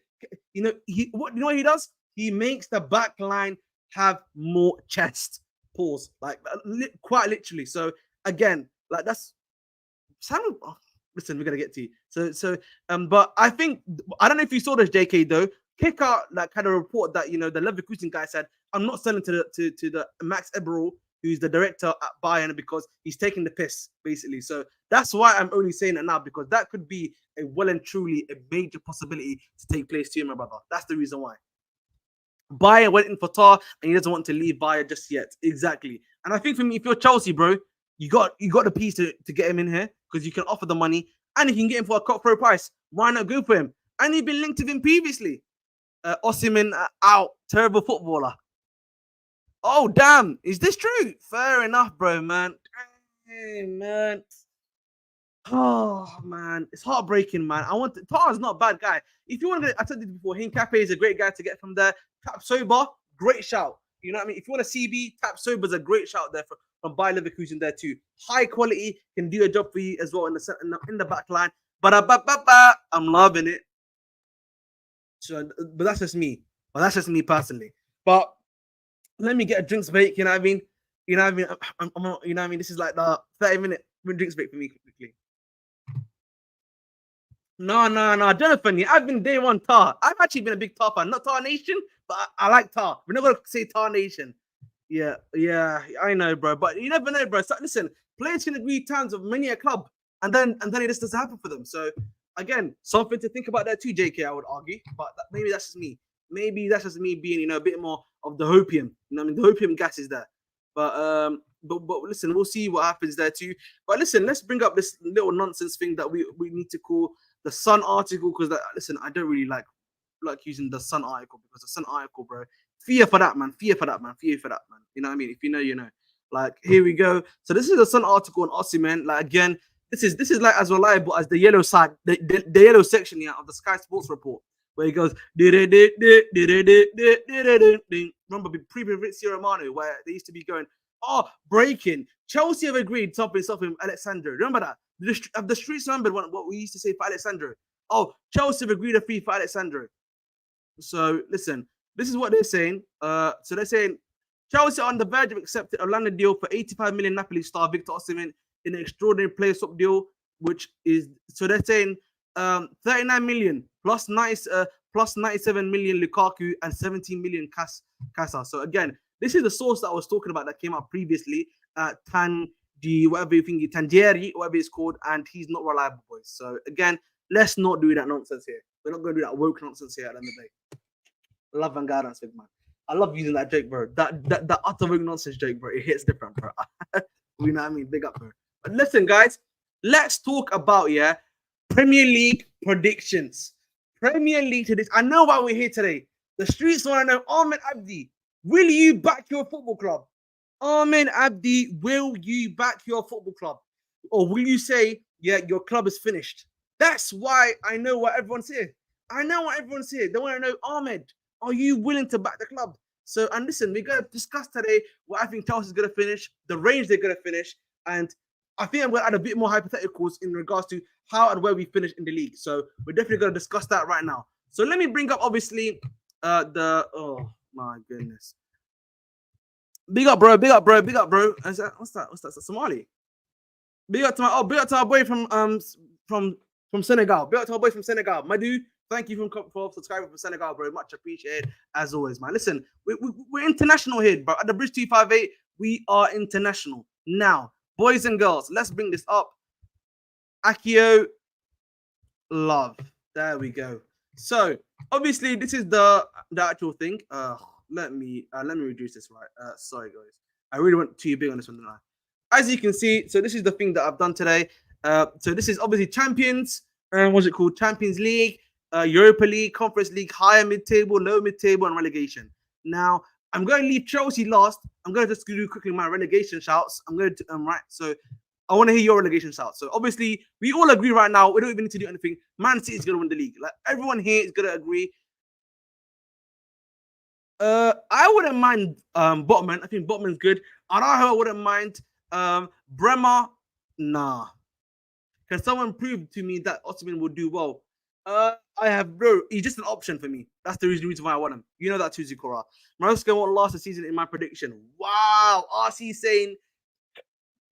You know what he does? He makes the back line have more chest. Pause. Like quite literally. So again, like that's Samuel. Oh, listen, we're gonna get to you. But I think I don't know if you saw this, JK though. Kicker like had a report that the Leverkusen guy said, I'm not selling to the Max Eberl, who's the director at Bayern, because he's taking the piss, basically. So that's why I'm only saying it now, because that could be a well and truly a major possibility to take place to you, my brother. That's the reason why. Bayern went in for Tar, and he doesn't want to leave Bayern just yet. Exactly. And I think for me, if you're Chelsea, bro, you got the piece to get him in here, because you can offer the money and you can get him for a cutthroat price. Why not go for him? And you've been linked with him previously. Osimhen out, terrible footballer. Oh damn, is this true? Fair enough, bro, man. Hey, man. Oh man, it's heartbreaking, man. Tar's not a bad guy. If you want to, I said this before, Hincapié is a great guy to get from there. Tap Sober, great shout. You know what I mean? If you want a CB, Tap Sober's a great shout there from Bayer Leverkusen there too. High quality, can do a job for you as well in the back line. But I'm loving it. So, but that's just me. But that's just me personally. But let me get a drinks break. You know what I mean? You know what I mean? You know what I mean? This is like the 30-minute drinks break for me quickly. No, Jonathan. Yeah, I've been day one Tar. I've actually been a big Tar fan. Not Tar Nation, but I like Tar. We're not gonna say Tar Nation. Yeah, I know, bro. But you never know, bro. So, listen, players can agree terms of many a club, and then it just doesn't happen for them. So again, something to think about there too, JK. I would argue, but maybe that's just me. Maybe that's just me being, a bit more of the hopium. You know, what I mean, the hopium gas is there. But listen, we'll see what happens there too. But listen, let's bring up this little nonsense thing that we need to call the Sun article because listen, I don't really like using the Sun article because the Sun article, bro. Fear for that, man. Fear for that, man. Fear for that, man. You know what I mean? If you know, you know. Like, here we go. So this is the Sun article on Osimhen. Like, again, this is like as reliable as the yellow side, the yellow section here of the Sky Sports report, where he goes, remember pre-Fabrizio Romano, where they used to be going, oh, breaking. Chelsea have agreed something Alexandro. Remember that? The streets remembered what we used to say for Alexandro. Oh, Chelsea have agreed a fee for Alexandro. So listen, this is what they're saying. So they're saying Chelsea are on the verge of accepting a London deal for 85 million Napoli star Victor Osimhen in an extraordinary player swap deal, which is so they're saying 39 million plus 97 million Lukaku and 17 million Casa. So again, this is the source that I was talking about that came out previously. Whatever you think, Tangieri, whatever it's called, and he's not reliable, boys. So again, let's not do that nonsense here. We're not going to do that woke nonsense here at the end of the day. Love and guidance, big man. I love using that joke, bro. That utter woke nonsense joke, bro. It hits different, bro. You know what I mean? Big up, bro. But listen, guys, let's talk about Premier League predictions. Premier League to this. I know why we're here today. The streets want to know, Ahmed Abdi, will you back your football club? Ahmed Abdi, will you back your football club? Or will you say, yeah, your club is finished? That's why I know what everyone's here. I know what everyone's here. They want to know, Ahmed, are you willing to back the club? So, and listen, we're going to discuss today what I think Chelsea's going to finish, the range they're going to finish, and I think I'm going to add a bit more hypotheticals in regards to how and where we finish in the league. So we're definitely going to discuss that right now. So let me bring up, obviously, oh my goodness. Big up, bro. Big up, bro. Big up, bro. What's that? What's that? Somali. Big up to our boy from Senegal. Big up to our boy from Senegal. My dude, thank you for subscribing from Senegal, bro. Much appreciated as always, man. Listen, we're international here, bro. At the Bridge 258, we are international. Now, boys and girls, let's bring this up. Akio Love. There we go. So obviously, this is the actual thing. Let me reduce this right. Sorry guys. I really went too big on this one, didn't I? As you can see, so this is the thing that I've done today. So this is obviously Champions, what's it called? Champions League, Europa League, Conference League, higher mid-table, low mid-table, and relegation. Now, I'm going to leave Chelsea last. I'm going to just do quickly my relegation shouts. I'm going to, right, so I want to hear your relegation shouts. So obviously, we all agree right now, we don't even need to do anything. Man City is going to win the league. Like, everyone here is going to agree. I wouldn't mind Botman. I think Botman's good. Araujo, I wouldn't mind. Bremer, nah. Can someone prove to me that Osimhen will do well? I have, bro. He's just an option for me. That's the reason why I want him. You know that too, Zikora. Maresca won't last the season in my prediction. Wow. RC saying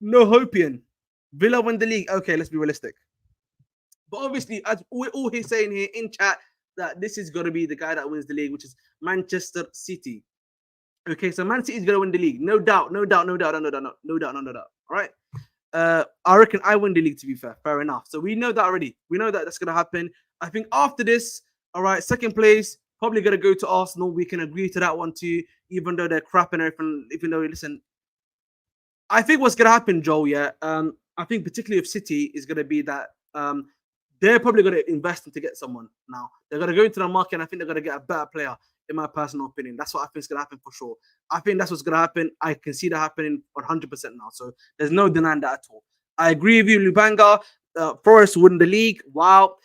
no hopian. Villa win the league. Okay, let's be realistic. But obviously, as we're all here saying here in chat, that this is going to be the guy that wins the league, which is Manchester City. Okay, so Man City is going to win the league. No doubt. All right. I reckon I win the league, to be fair. Fair enough. So we know that already. We know that that's going to happen. I think after this, all right, second place, probably going to go to Arsenal. We can agree to that one too, even though they're crap and everything. Even though, listen, I think what's going to happen, Joel, I think particularly if City is going to be that they're probably going to invest to get someone now. They're going to go into the market and I think they're going to get a better player, in my personal opinion. That's what I think is going to happen for sure. I think that's what's going to happen. I can see that happening 100% now. So there's no denying that at all. I agree with you, Lubanga. Forest win the league. Wow.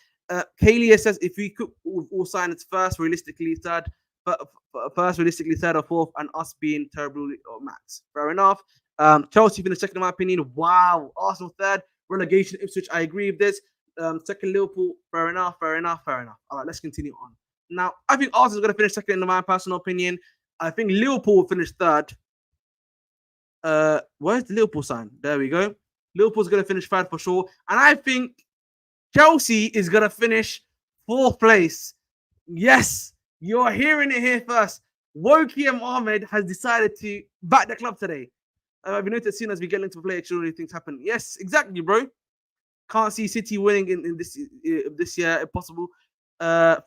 Kalia says if we could all sign it first, realistically third or fourth, and us being terrible or max. Fair enough. Chelsea finished second in my opinion. Wow. Arsenal third. Relegation Ipswich. I agree with this. Second Liverpool. Fair enough. All right, let's continue on. Now, I think Arsenal's going to finish second in my personal opinion. I think Liverpool will finish third. Where's the Liverpool sign? There we go. Liverpool's going to finish third for sure. And I think Chelsea is going to finish fourth place. Yes, you're hearing it here first. Woki Ahmed has decided to back the club today. I've noticed as soon as we get into play, actually things happen. Yes, exactly, bro. Can't see City winning in this year if possible.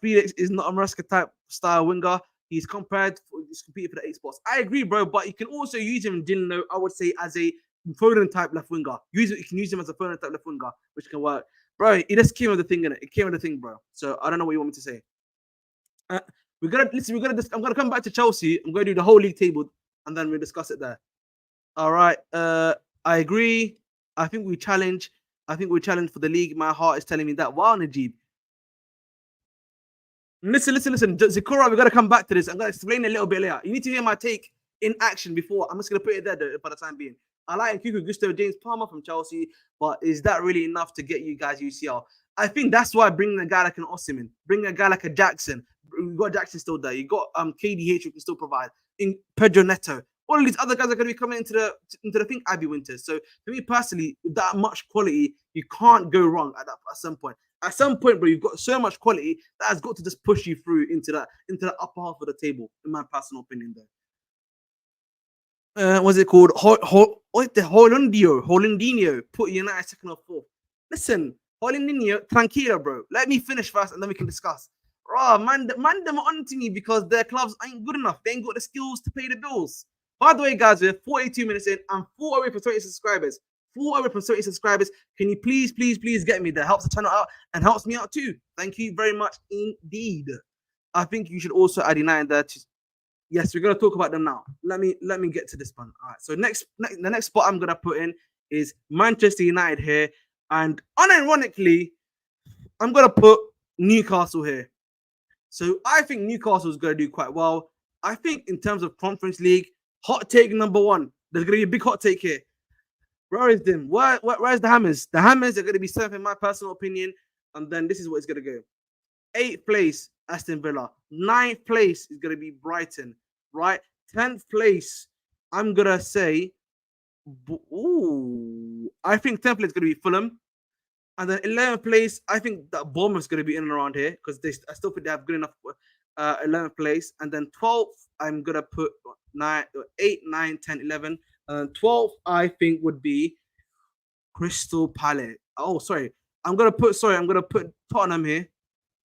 Felix is not a Maresca type style winger. He's competing for the 8 spots. I agree, bro, but you can also use him in Dino, I would say, as a Foden type left winger. You can use him as a Foden type left winger, which can work. Bro, it just came with the thing in it. It came with the thing, bro. So I don't know what you want me to say. I'm gonna come back to Chelsea. I'm gonna do the whole league table and then we'll discuss it there. All right. I agree. I think we challenge for the league. My heart is telling me that. Wow, Najib. Listen. Zikura, we got to come back to this. I'm going to explain a little bit later. You need to hear my take in action before. I'm just going to put it there for the time being. I like Nkuku Gusto, James Palmer from Chelsea, but is that really enough to get you guys UCL? I think that's why bringing a guy like an Osimhen, bringing a guy like a Jackson. You got Jackson still there. You got KDH who can still provide. In Pedro Neto. All of these other guys are going to be coming into the thing, Abby Winters. So for me personally, with that much quality, you can't go wrong at some point. At some point, bro, you've got so much quality that has got to just push you through into the upper half of the table, in my personal opinion, though. What's it called? Holandinho put United second or fourth. Listen, Holandinho, tranquilo, bro. Let me finish first and then we can discuss. Oh, man, them on to me because their clubs ain't good enough. They ain't got the skills to pay the bills. By the way, guys, we're 42 minutes in. I'm 4 away from 20 subscribers. 4 away from 30 subscribers. Can you please get me there? Helps the channel out and helps me out too. Thank you very much indeed. I think you should also add United there. Yes, we're gonna talk about them now. Let me get to this one. All right. So the next spot I'm gonna put in is Manchester United here, and unironically, I'm gonna put Newcastle here. So I think Newcastle is gonna do quite well. I think in terms of Conference League, hot take number 1. There's gonna be a big hot take here. Where is them? Where's the Hammers? The Hammers are gonna be 7th in my personal opinion, and then this is what it's gonna go. 8th place, Aston Villa. 9th place is gonna be Brighton. Right? 10th place, I'm gonna say, I think 10th place is gonna be Fulham. And then 11th place, I think that Bournemouth's going to be in and around here because I still think they have good enough 11th place. And then 12th, I'm going to put 8, 9, 10, 11. And 12th, I think would be Crystal Palace. Oh, sorry. I'm going to put Tottenham here.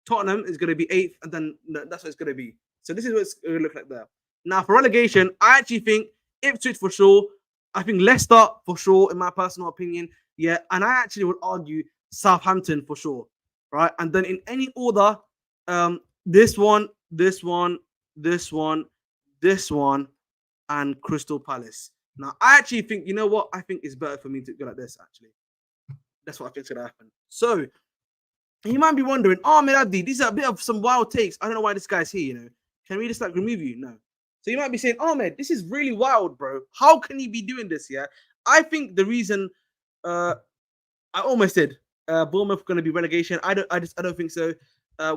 Tottenham is going to be 8th, and then that's what it's going to be. So this is what it's going to look like there. Now, for relegation, I actually think Ipswich for sure. I think Leicester for sure, in my personal opinion. Yeah, and I actually would argue Southampton for sure, right? And then in any order, this one, and Crystal Palace. Now, I actually think, you know what? I think it's better for me to go like this, actually. That's what I think is going to happen. So, you might be wondering, Ahmed Abdi, these are a bit of some wild takes. I don't know why this guy's here, you know. Can we just like remove you? No. So you might be saying, Ahmed, this is really wild, bro. How can he be doing this, yeah? I think the reason... I almost did. Bournemouth going to be relegation. I don't think so.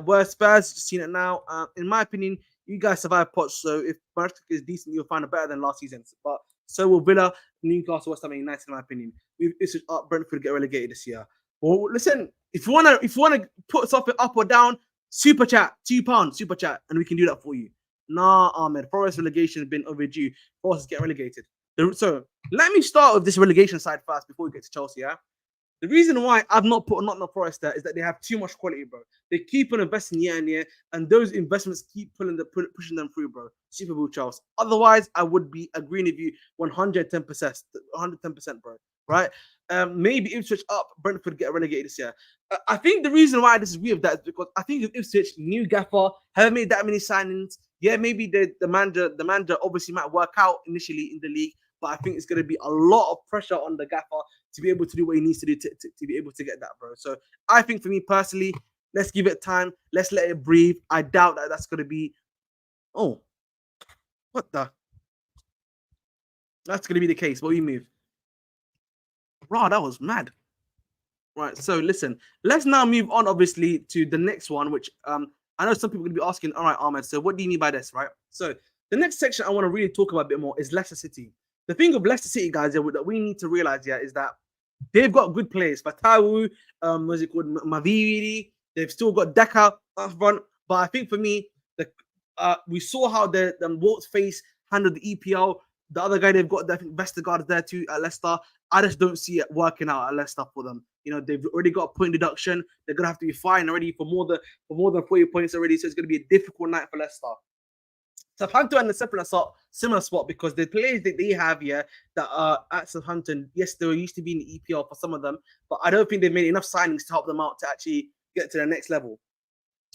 Where Spurs, just seen it now. In my opinion, you guys survive Poch. So if Manchester is decent, you'll find it better than last season. But so will Villa, Newcastle, West Ham United. In my opinion, this is Brentford get relegated this year. Well, listen, if you wanna put something up or down, super chat, £2 super chat, and we can do that for you. Nah, Ahmed, Forest relegation has been overdue. Forest get relegated. So let me start with this relegation side first before we get to Chelsea. Yeah. The reason why I've not put Nottingham Forest there is that they have too much quality, bro. They keep on investing year and year, and those investments keep pushing them through, bro. Super Bowl Charles. Otherwise, I would be agreeing with you 110%, 110%, bro. Right? Maybe Ipswich up, Brentford get relegated this year. I think the reason why I disagree with that is because I think if Ipswich, new gaffer, haven't made that many signings. Yeah, maybe the manager obviously might work out initially in the league, but I think it's going to be a lot of pressure on the gaffer to be able to do what he needs to do to be able to get that, bro. So I think for me personally, let's give it time. Let's let it breathe. I doubt that that's going to be... Oh, what the... That's going to be the case. What do you move? Wow, that was mad. Right, so listen. Let's now move on, obviously, to the next one, which I know some people are going to be asking, all right, Ahmed, so what do you mean by this, right? So the next section I want to really talk about a bit more is Leicester City. The thing of Leicester City, guys, that we need to realize, is that they've got good players. Fatawu, what's it called, Maviri. They've still got Deca up front. But I think for me, we saw how the Wolves face handled the EPL. The other guy they've got, I think Vestergaard is there too at Leicester. I just don't see it working out at Leicester for them. They've already got a point deduction. They're gonna have to be fine already for more than 40 points already. So it's gonna be a difficult night for Leicester. Southampton in a similar spot because the players that they have here that are at Southampton, yes, they used to be in the EPL for some of them, but I don't think they've made enough signings to help them out to actually get to the next level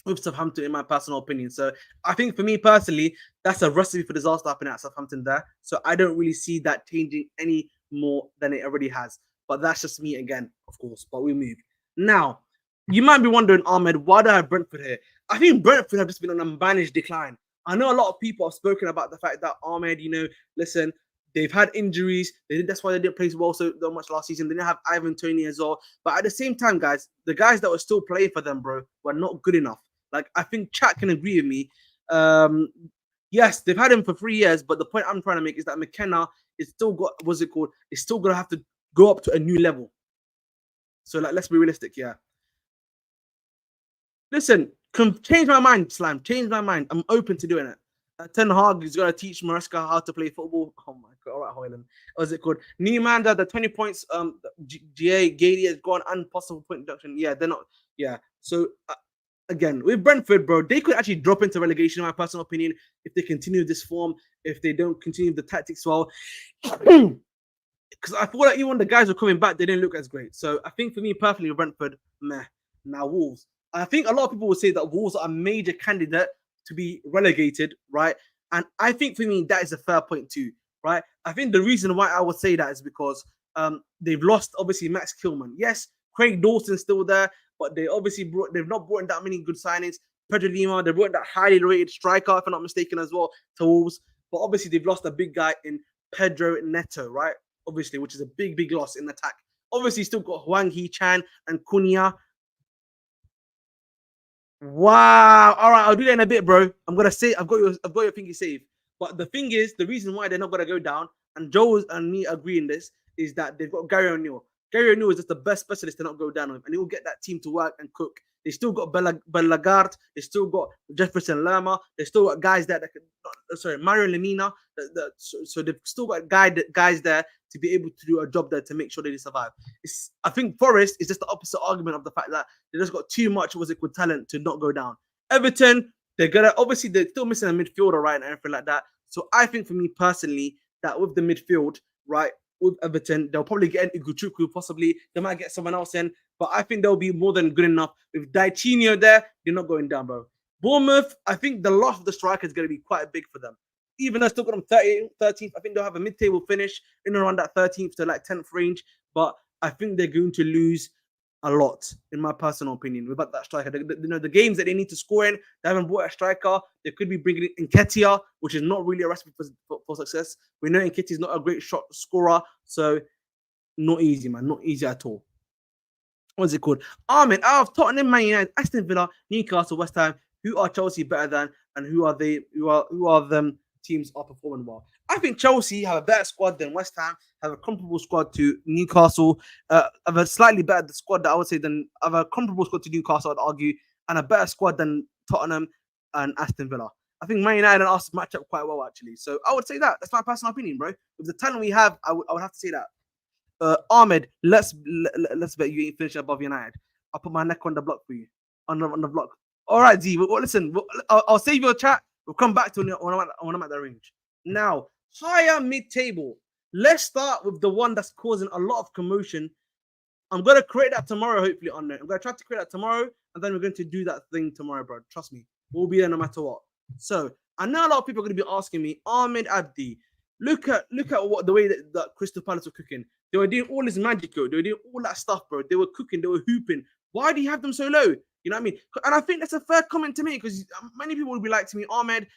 with Southampton, in my personal opinion. So I think for me personally, that's a recipe for disaster happening at Southampton there. So I don't really see that changing any more than it already has. But that's just me again, of course. But we move. Now, you might be wondering, Ahmed, why do I have Brentford here? I think Brentford have just been on a managed decline. I know a lot of people have spoken about the fact that Ahmed, listen, they've had injuries. That's why they didn't play well so much last season. They didn't have Ivan Toney as well. But at the same time, guys, the guys that were still playing for them, bro, were not good enough. Like, I think Chat can agree with me. Yes, they've had him for 3 years, but the point I'm trying to make is that McKenna is still got, It's still going to have to go up to a new level. So, let's be realistic here. Listen, change my mind, Slime. Change my mind. I'm open to doing it. Ten Hag is going to teach Maresca how to play football. Oh my God. All right, Hoyland. What's it called? Niemanda, the 20 points. GA, Gady has gone impossible point deduction. Yeah, they're not. Yeah. So, again, with Brentford, bro, they could actually drop into relegation, in my personal opinion, if they continue this form, if they don't continue the tactics well. Because I feel like even when the guys were coming back, they didn't look as great. So I think for me, personally, with Brentford, meh. Now, Wolves. I think a lot of people will say that Wolves are a major candidate to be relegated, right? And I think for me, that is a fair point too, right? I think the reason why I would say that is because they've lost, obviously, Max Kilman. Yes, Craig Dawson's still there, but they've not brought in that many good signings. Pedro Lima, they brought in that highly rated striker, if I'm not mistaken, as well, to Wolves. But obviously, they've lost a big guy in Pedro Neto, right? Obviously, which is a big, big loss in attack. Obviously, still got Hwang Hee-chan and Cunha. Wow. All right, I'll do that in a bit, bro. I'm gonna say I've got your thingy saved. But the thing is, the reason why they're not gonna go down, and Joe and me agree in this, is that they've got Gary O'Neill. Gary O'Neill is just the best specialist to not go down with, and he will get that team to work and cook. They still got Bellegarde. They still got Jefferson Lerma. They still got guys there that can, Mario Lemina. So they've still got guys there to be able to do a job there to make sure they survive. I think Forest is just the opposite argument of the fact that they just got too much talent to not go down. Everton, they're still missing a midfielder, right, and everything like that. So I think for me personally, that with the midfield, right, with Everton, they'll probably get an Iguchuku, possibly. They might get someone else in, but I think they'll be more than good enough. With Daitinho there, they're not going down, bro. Bournemouth, I think the loss of the striker is going to be quite big for them. Even though I still got them 13th, I think they'll have a mid-table finish in around that 13th to 10th range, but I think they're going to lose a lot, in my personal opinion, without that striker. The games that they need to score in, they haven't brought a striker. They could be bringing in Nketiah, which is not really a recipe for success. We know Nketiah is not a great shot scorer, so not easy, man. Not easy at all. What's it called? Ahmed, out of Tottenham, Man United, Aston Villa, Newcastle, West Ham, who are Chelsea better than, and who are them teams are performing well? I think Chelsea have a better squad than West Ham, have a comparable squad to Newcastle, have a slightly better squad that I would say have a comparable squad to Newcastle, I'd argue, and a better squad than Tottenham and Aston Villa. I think Man United and us match up quite well, actually. So I would say that. That's my personal opinion, bro. With the talent we have, I would have to say that. Ahmed, let's bet you ain't finishing above United. I'll put my neck on the block for you. On the block. All right, Z. Well, listen, I'll save your chat. We'll come back to it when I'm at the range. Now, higher mid-table. Let's start with the one that's causing a lot of commotion. I'm going to create that tomorrow, hopefully, on there. I'm going to try to create that tomorrow, and then we're going to do that thing tomorrow, bro. Trust me. We'll be there no matter what. So, I know a lot of people are going to be asking me, Ahmed Abdi, look at the way that Crystal Palace were cooking. They were doing all this magic, bro. They were doing all that stuff, bro. They were cooking. They were hooping. Why do you have them so low? You know what I mean? And I think that's a fair comment to make, because many people would be like to me, Ahmed,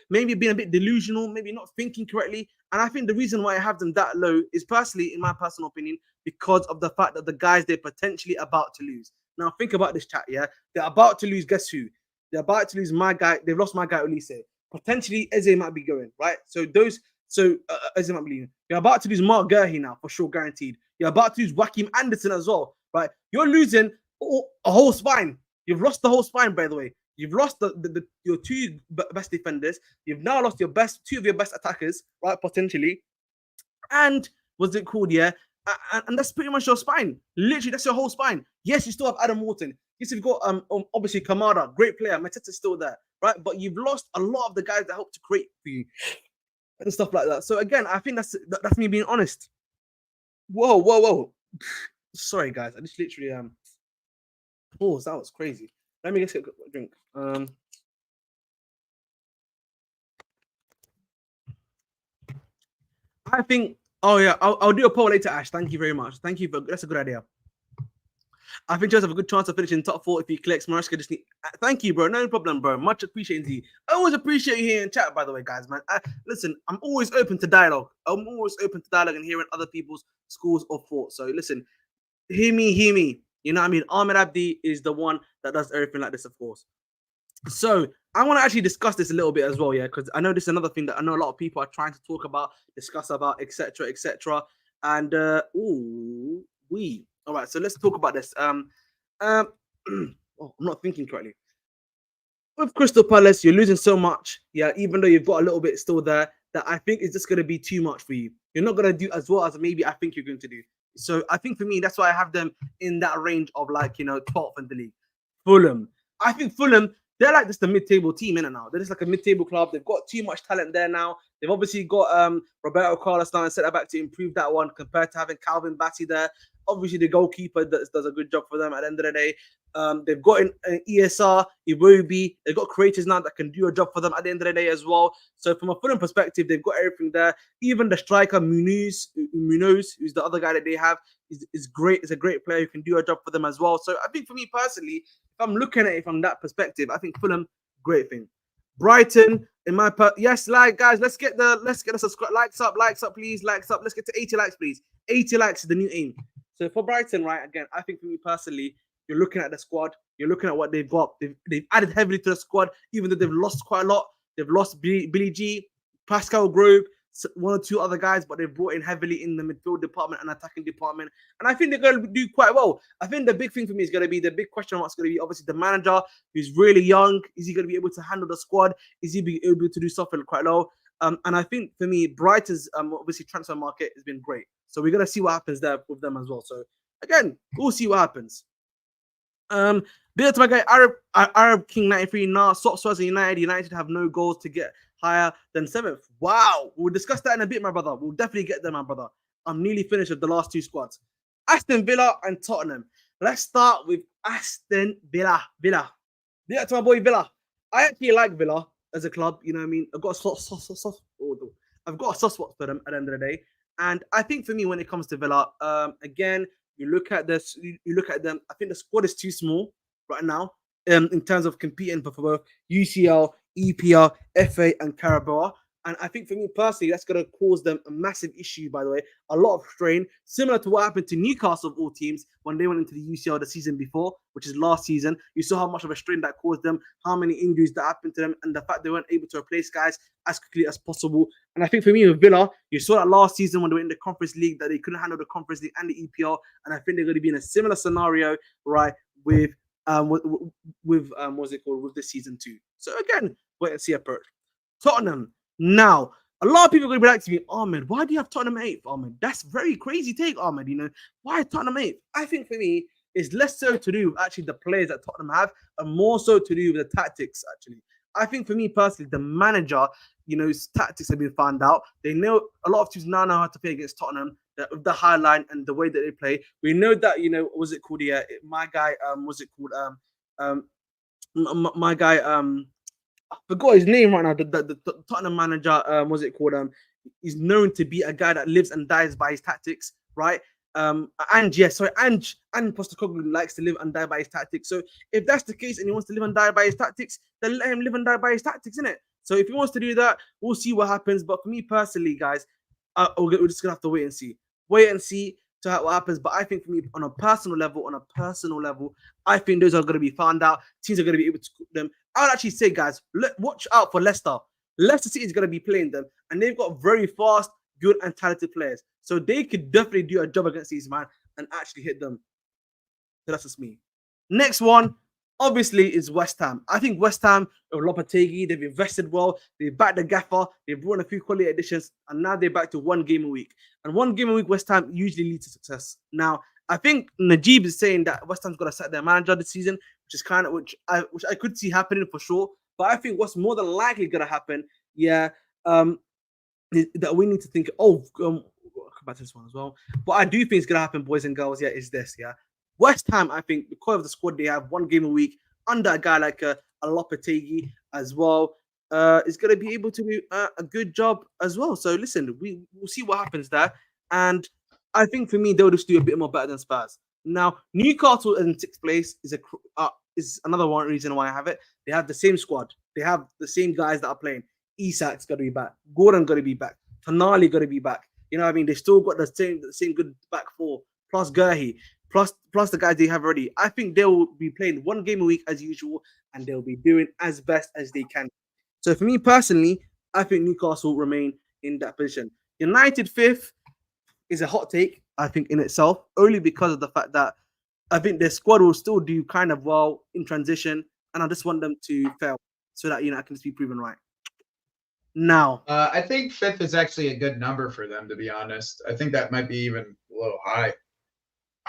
maybe being a bit delusional, maybe not thinking correctly. And I think the reason why I have them that low is personally, in my personal opinion, because of the fact that the guys they're potentially about to lose. Now, think about this chat, yeah? They're about to lose, guess who? They're about to lose my guy. They've lost my guy Elise. Potentially Eze might be going, right? So Eze might be leaving. You're about to lose Mark Gurhey now, for sure, guaranteed. You're about to lose Joaquim Anderson as well, right? You're losing a whole spine. You've lost the whole spine, by the way. You've lost your two best defenders. You've now lost two of your best attackers, right? Potentially. And what's it called? Yeah. And that's pretty much your spine. Literally, that's your whole spine. Yes, you still have Adam Wharton. Yes, you've got obviously Kamara, great player. Mateta's still there, right? But you've lost a lot of the guys that helped to create for you and stuff like that. So again, I think that's me being honest. Whoa. Sorry, guys. I just literally pause. That was crazy. Let me just get a drink. I think. Oh yeah, I'll do a poll later, Ash. Thank you very much. Thank you that's a good idea. I think Chelsea have a good chance of finishing top 4 if he clicks. Mariska just need. Thank you, bro. No problem, bro. Much appreciated. You. I always appreciate you here in chat, by the way, guys, man. Listen, I'm always open to dialogue. I'm always open to dialogue and hearing other people's schools of thought. So listen, hear me. You know what I mean? Ahmed Abdi is the one that does everything like this, of course. So I want to actually discuss this a little bit as well, yeah, because I know this is another thing that I know a lot of people are trying to talk about, discuss about, etc. And all right, so let's talk about this. Oh, I'm not thinking correctly. With Crystal Palace, you're losing so much, yeah, even though you've got a little bit still there, that I think it's just going to be too much for you. You're not going to do as well as maybe I think you're going to do. So I think for me, that's why I have them in that range of 12th in the league. Fulham. I think Fulham, they're like just a mid-table team in and now. They're just like a mid-table club. They've got too much talent there now. They've obviously got Roberto Carlos now and set back to improve that one compared to having Calvin Batty there. Obviously, the goalkeeper does a good job for them at the end of the day. They've got an ESR, Iwobi. They've got creators now that can do a job for them at the end of the day as well. So from a Fulham perspective, they've got everything there. Even the striker, Munoz, who's the other guy that they have, is great. Is a great player who can do a job for them as well. So I think for me personally, if I'm looking at it from that perspective, I think Fulham, great thing. Brighton, yes, guys, let's get the subscribe likes up, please, likes up. Let's get to 80 likes, please. 80 likes is the new aim. So for Brighton, right, again, I think for me personally, you're looking at the squad, you're looking at what they've got. They've added heavily to the squad, even though they've lost quite a lot. They've lost Billy G, Pascal Grove, one or two other guys, but they've brought in heavily in the midfield department and attacking department. And I think they're going to do quite well. I think the big thing for me is going to be the big question mark is going to be obviously the manager, who's really young. Is he going to be able to handle the squad? Is he be able to do something quite low? And I think for me, Brighton's obviously transfer market has been great. So we're going to see what happens there with them as well. So again, we'll see what happens. Bit to my guy Arab King 93. Nah, Swaz and United have no goals to get higher than 7th. Wow, we'll discuss that in a bit, my brother. We'll definitely get there, my brother. I'm nearly finished with the last two squads. Aston Villa and Tottenham. Let's start with Aston Villa. Yeah, to my boy Villa. I actually like Villa as a club. You know what I mean? I've got a soft spot for them at the end of the day. And I think for me, when it comes to Villa, again, you look at this, you look at them. I think the squad is too small right now in terms of competing for both UCL, EPL, FA, and Carabao. And I think for me personally, that's going to cause them a massive issue, by the way, a lot of strain, similar to what happened to Newcastle of all teams when they went into the UCL the season before, which is last season. You saw how much of a strain that caused them, how many injuries that happened to them, and the fact they weren't able to replace guys as quickly as possible. And I think for me with Villa, you saw that last season when they were in the Conference League, that they couldn't handle the Conference League and the EPL. And I think they're going to be in a similar scenario, right, with what's it called, with this season too. So again, wait and see approach. Tottenham. Now, a lot of people are going to be like to me, Ahmed, why do you have Tottenham 8th, Ahmed? That's very crazy take, Ahmed, you know. Why Tottenham 8th? I think for me, it's less so to do with actually the players that Tottenham have and more so to do with the tactics, actually. I think for me personally, the manager, you know, his tactics have been found out. They know, a lot of teams now know how to play against Tottenham, with the high line and the way that they play. We know that, you know, was it called, my guy, my guy, I forgot his name right now. The Tottenham manager, is known to be a guy that lives and dies by his tactics, right? And Postecoglou likes to live and die by his tactics. So if that's the case and he wants to live and die by his tactics, then let him live and die by his tactics, innit? So if he wants to do that, we'll see what happens. But for me personally, guys, we're just gonna have to wait and see. to what happens. But I think for me, on a personal level, I think those are going to be found out. Teams are going to be able to cook them. I would actually say, guys, watch out for Leicester. Leicester City is going to be playing them, and they've got very fast, good, and talented players. So they could definitely do a job against these man and actually hit them. So that's just me. Next one, obviously, is West Ham. I think West Ham, Lopetegui, they've invested well. They've backed the gaffer. They've brought in a few quality additions, and now they're back to one game a week. And one game a week, West Ham usually leads to success. Now, I think Najib is saying that West Ham's got to sack their manager this season, which is kind of which I could see happening for sure. But I think what's more than likely going to happen, that we need to think. I'll come back to this one as well. But I do think it's going to happen, boys and girls. Is this? West Ham, I think, because of the squad they have, one game a week under a guy like a Lopetegui as well, is going to be able to do a good job as well. So listen, we'll see what happens there. And I think for me, they'll just do a bit more better than Spurs. Now, Newcastle in 6th place is another one reason why I have it. They have the same squad. They have the same guys that are playing. Isak's got to be back. Gordon got to be back. Tonali got to be back. You know what I mean? They still got the same good back four, plus Gurhi, plus the guys they have already. I think they will be playing one game a week as usual, and they'll be doing as best as they can. So for me personally, I think Newcastle will remain in that position. United 5th is a hot take, I think, in itself, only because of the fact that I think their squad will still do kind of well in transition, and I just want them to fail so that I can just be proven right. Now, I think 5th is actually a good number for them, to be honest. I think that might be even a little high.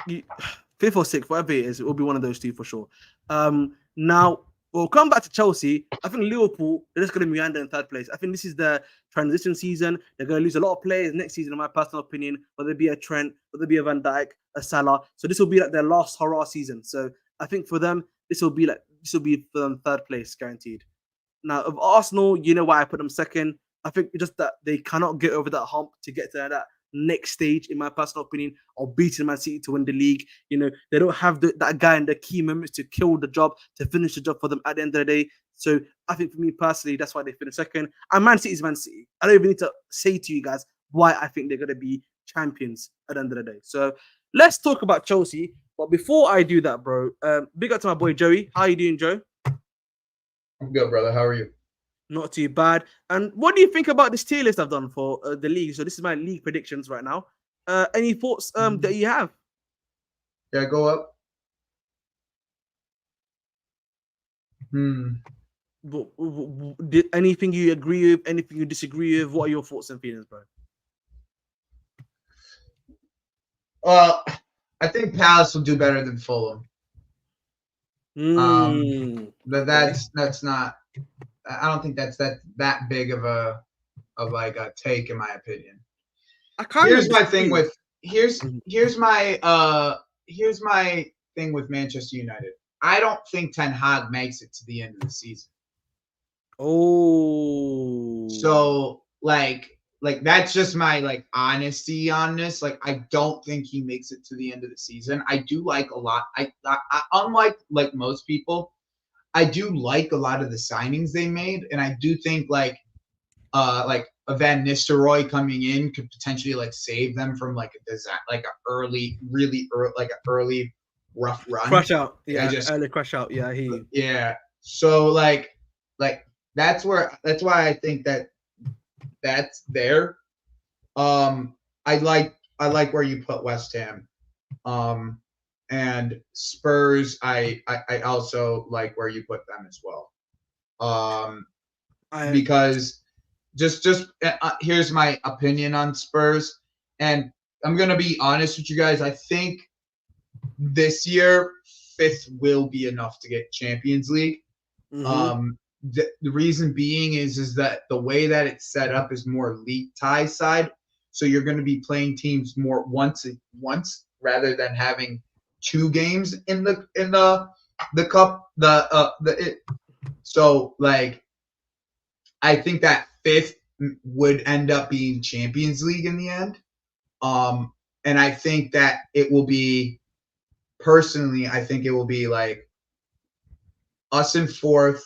5th or 6th, whatever it is, it will be one of those two for sure. Now, we'll come back to Chelsea. I think Liverpool, they're just going to meander in 3rd place. I think this is the transition season. They're going to lose a lot of players next season, in my personal opinion, whether it be a Trent, whether it be a Van Dijk, a Salah. So this will be like their last hurrah season. So I think for them, this will be for them 3rd place, guaranteed. Now, of Arsenal, you know why I put them 2nd. I think just that they cannot get over that hump to get to that next stage, in my personal opinion, of beating Man City to win the league. They don't have that guy in the key moments to kill the job, to finish the job for them at the end of the day. So I think for me personally, that's why they finished 2nd. And Man City is Man City. I don't even need to say to you guys why I think they're going to be champions at the end of the day. So let's talk about Chelsea. But before I do that, bro, big up to my boy Joey. How you doing, Joe? I'm good, brother. How are you? Not too bad. And what do you think about this tier list I've done for the league? So this is my league predictions right now. Any thoughts that you have? Yeah, go up. Anything you agree with? Anything you disagree with? What are your thoughts and feelings, bro? I think Palace will do better than Fulham. But that's not. I don't think that's that big of a take, in my opinion. Here's my thing with Manchester United. I don't think Ten Hag makes it to the end of the season. Oh, so that's just my honesty on this. I don't think he makes it to the end of the season. I do like a lot. I unlike most people, I do like a lot of the signings they made, and I do think a Van Nistelrooy coming in could potentially save them from a early rough run. Crash out, yeah, early crash out, yeah. Yeah. So that's why I think that's there. I like where you put West Ham. And Spurs, I also like where you put them as well. Because just here's my opinion on Spurs, and I'm gonna be honest with you guys. I think this year 5th will be enough to get Champions League. The reason being is that the way that it's set up is more league tie side, so you're going to be playing teams more once rather than having 2 games in the cup. So I think that 5th would end up being Champions League in the end. And I think that it will be, personally, I think it will be us in 4th,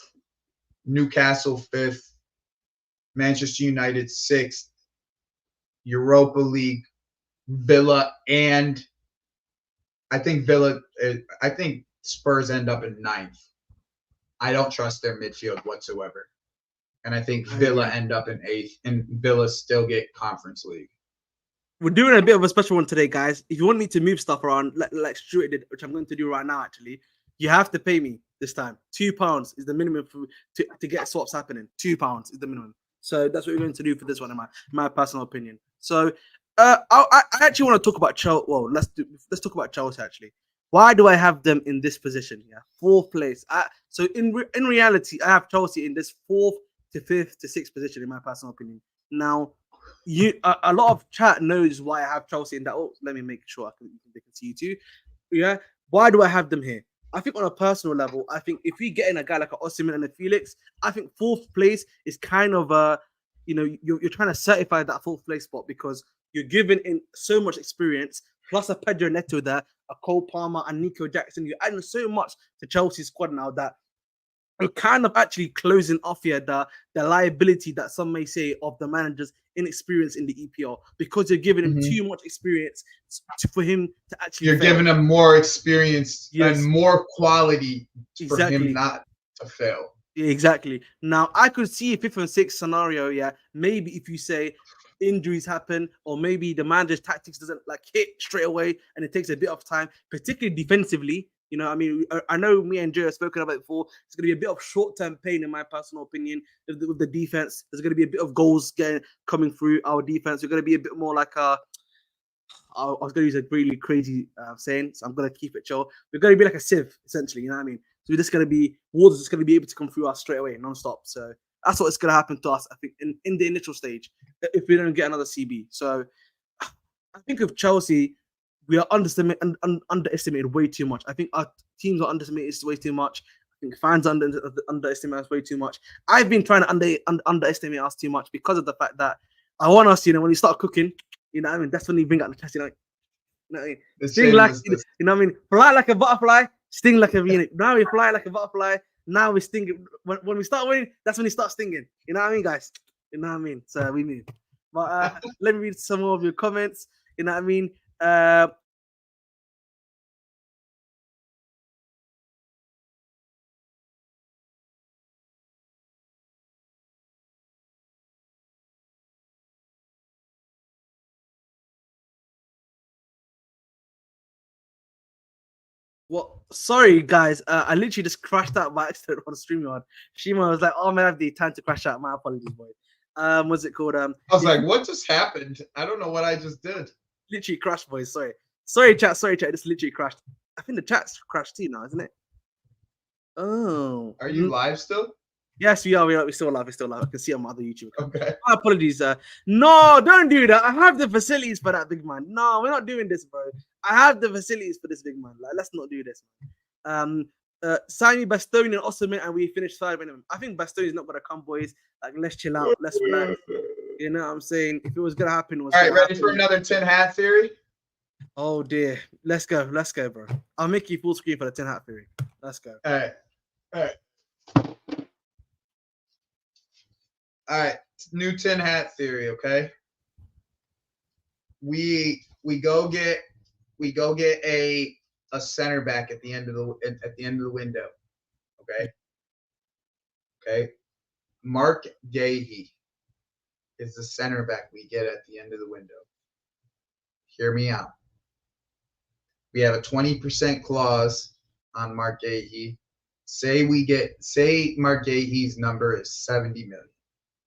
Newcastle 5th, Manchester United 6th, Europa League Villa, and I think I think Spurs end up in 9th. I don't trust their midfield whatsoever. And I think Villa end up in 8th, and Villa still get Conference League. We're doing a bit of a special one today, guys. If you want me to move stuff around, like Stuart did, which I'm going to do right now, actually, you have to pay me this time. £2 is the minimum to get swaps happening. £2 is the minimum. So that's what we're going to do for this one, in my personal opinion. So I actually want to talk about Chelsea. Well, let's talk about Chelsea actually. Why do I have them in this position? Yeah, 4th place. So in reality, I have Chelsea in this 4th to 5th to 6th position, in my personal opinion. Now, a lot of chat knows why I have Chelsea in that. Oh, let me make sure they can see you too. Yeah, why do I have them here? I think on a personal level, I think if we get in a guy like an Osimhen and a Felix, I think 4th place is kind of you're trying to certify that 4th place spot because you're giving in so much experience, plus a Pedro Neto there, a Cole Palmer and Nico Jackson. You're adding so much to Chelsea's squad now that you're kind of actually closing off here the liability that some may say of the manager's inexperience in the EPL because you're giving him too much experience for him to actually. You're giving him more experience and more quality for him not to fail. Exactly. Now I could see a 5th and 6th scenario. Yeah, maybe if you say injuries happen, or maybe the manager's tactics doesn't hit straight away, and it takes a bit of time, particularly defensively. You know, I mean, I know me and Joe have spoken about it before. It's going to be a bit of short-term pain, in my personal opinion, with the defense. There's going to be a bit of goals coming through our defense. We're going to be a bit more like I was going to use a really crazy saying, so I'm going to keep it chill. We're going to be like a sieve, essentially. You know what I mean? So we're just going to be water's just going to be able to come through us straight away, non-stop. So that's what's going to happen to us, I think, in the initial stage, if we don't get another CB. So I think of Chelsea, we are underestimated way too much. I think our teams are underestimated way too much. I think fans underestimate us way too much. I've been trying to underestimate us too much because of the fact that I want us, when you start cooking, you know what I mean? That's when you bring out the test, sting like, you know what I mean? Fly like a butterfly, sting like a V. Now we fly like a butterfly. Now we sting. When we start winning, that's when you start stinging. You know what I mean, guys? You know what I mean? So we move. But let me read some more of your comments. You know what I mean? Well, sorry guys. I literally just crashed out by accident on StreamYard. Shima was like, "Oh man, I have the time to crash out." My apologies, boy. What's it called? I was like, "What just happened? I don't know what I just did." Literally crashed, boys. Sorry, chat. This literally crashed. I think the chat's crashed too now, isn't it? Oh. Are you live still? Yes, we are. We're still live. I can see on my other YouTube account. Okay. My apologies. No, don't do that. I have the facilities for that, big man. No, we're not doing this, bro. I have the facilities for this, big man. Let's not do this. Sign me Bastoni and Osimhen, and we finish 5 minimum. I think Bastoni is not gonna come, boys. Let's chill out. Let's relax. You know what I'm saying? If it was gonna happen, all right. Ready for another tin hat theory? Oh dear. Let's go, bro. I'll make you full screen for the tin hat theory. Let's go. All right. New tin hat theory. Okay. We go get a center back at the end of the window. Okay. Mark Gahey is the center back we get at the end of the window. Hear me out. We have a 20% clause on Mark Gahey. Say Mark Gahey's number is 70 million.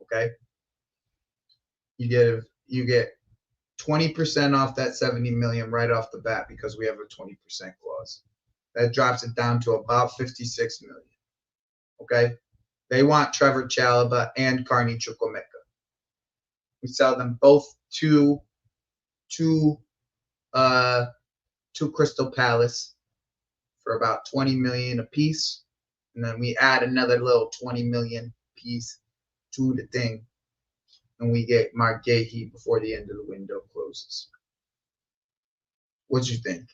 Okay. You get 20% off that 70 million right off the bat because we have a 20% clause. That drops it down to about 56 million. Okay. They want Trevor Chalobah and Carney Chukwuemeka. We sell them both to Crystal Palace for about 20 million a piece, and then we add another little 20 million piece to the thing, and we get Mark Gahey before the end of the window closes. What do you think?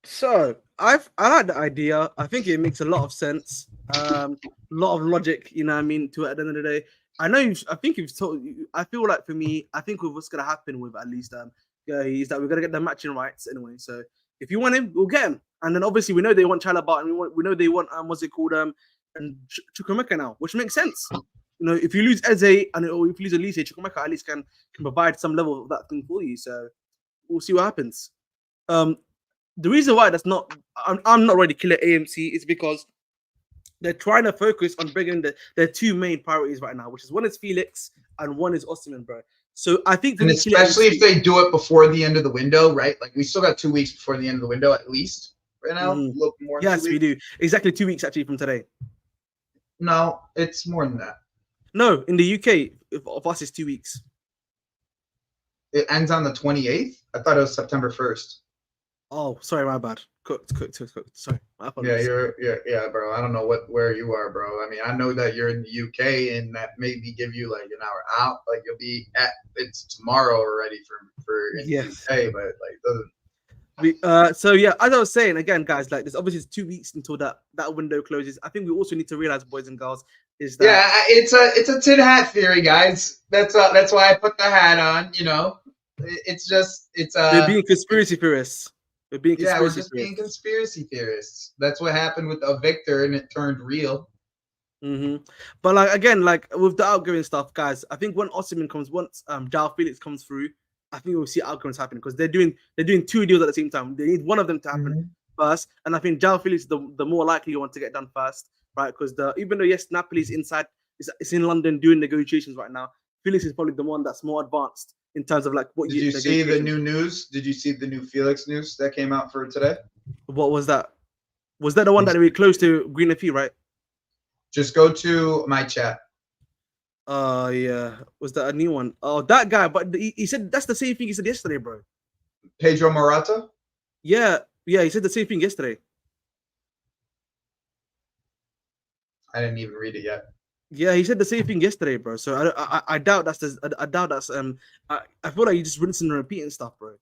So I like the idea. I think it makes a lot of sense. A lot of logic, you know what I mean, to it at the end of the day. I know I think you've told. I feel like for me, I think with what's gonna happen with at least Is that we're gonna get the matching rights anyway. So if you want him, we'll get him. And then obviously we know they want Chalobah, and we know they want what's it called and Chukwuemeka now, which makes sense. You know, if you lose Eze or if you lose Elise, Chukwuemeka at least can provide some level of that thing for you. So we'll see what happens. The reason why I'm not ready to kill it AMC is because they're trying to focus on bringing their two main priorities right now, which is one is Felix and one is Osimhen, bro. So I think, and especially if they do it before the end of the window, right? Like we still got 2 weeks before the end of the window, at least right now. Mm-hmm. Look more. Yes, we do. Exactly 2 weeks actually from today. No, it's more than that. No, in the UK, of us, it's 2 weeks. It ends on the 28th. I thought it was September 1st. Oh, sorry, my bad. Cooked. Sorry, my apologies. Yeah, bro. I don't know where you are, bro. I mean, I know that you're in the UK, and that maybe give you like an hour out. Like you'll be it's tomorrow already for in the UK, but like doesn't. So yeah, as I was saying again, guys, like there's obviously 2 weeks until that window closes. I think we also need to realize, boys and girls, is that it's a tin hat theory, guys. That's why I put the hat on. You know, it's we're being conspiracy theorists. We're just being conspiracy theorists. That's what happened with Victor, and it turned real. Mm-hmm. But like again, like with the outgoing stuff, guys, I think when Osimhen comes, once João Felix comes through, I think we'll see outgoings happening because they're doing 2 deals at the same time. They need one of them to happen first, and I think João Felix is the more likely one to get done first, right? Because even though yes, Napoli's inside, it's in London doing negotiations right now. Felix is probably the one that's more advanced in terms of like what. Did you see the new news? Did you see the new Felix news that came out for today? What was that? Was that the one that we close to Green FE, right? Just go to my chat. Yeah. Was that a new one? Oh, that guy. But he said that's the same thing he said yesterday, bro. Pedro Morata? Yeah. He said the same thing yesterday. I didn't even read it yet. Yeah, he said the same thing yesterday, bro. So I doubt that's I doubt that's I feel like you just rinsing and repeating stuff, bro.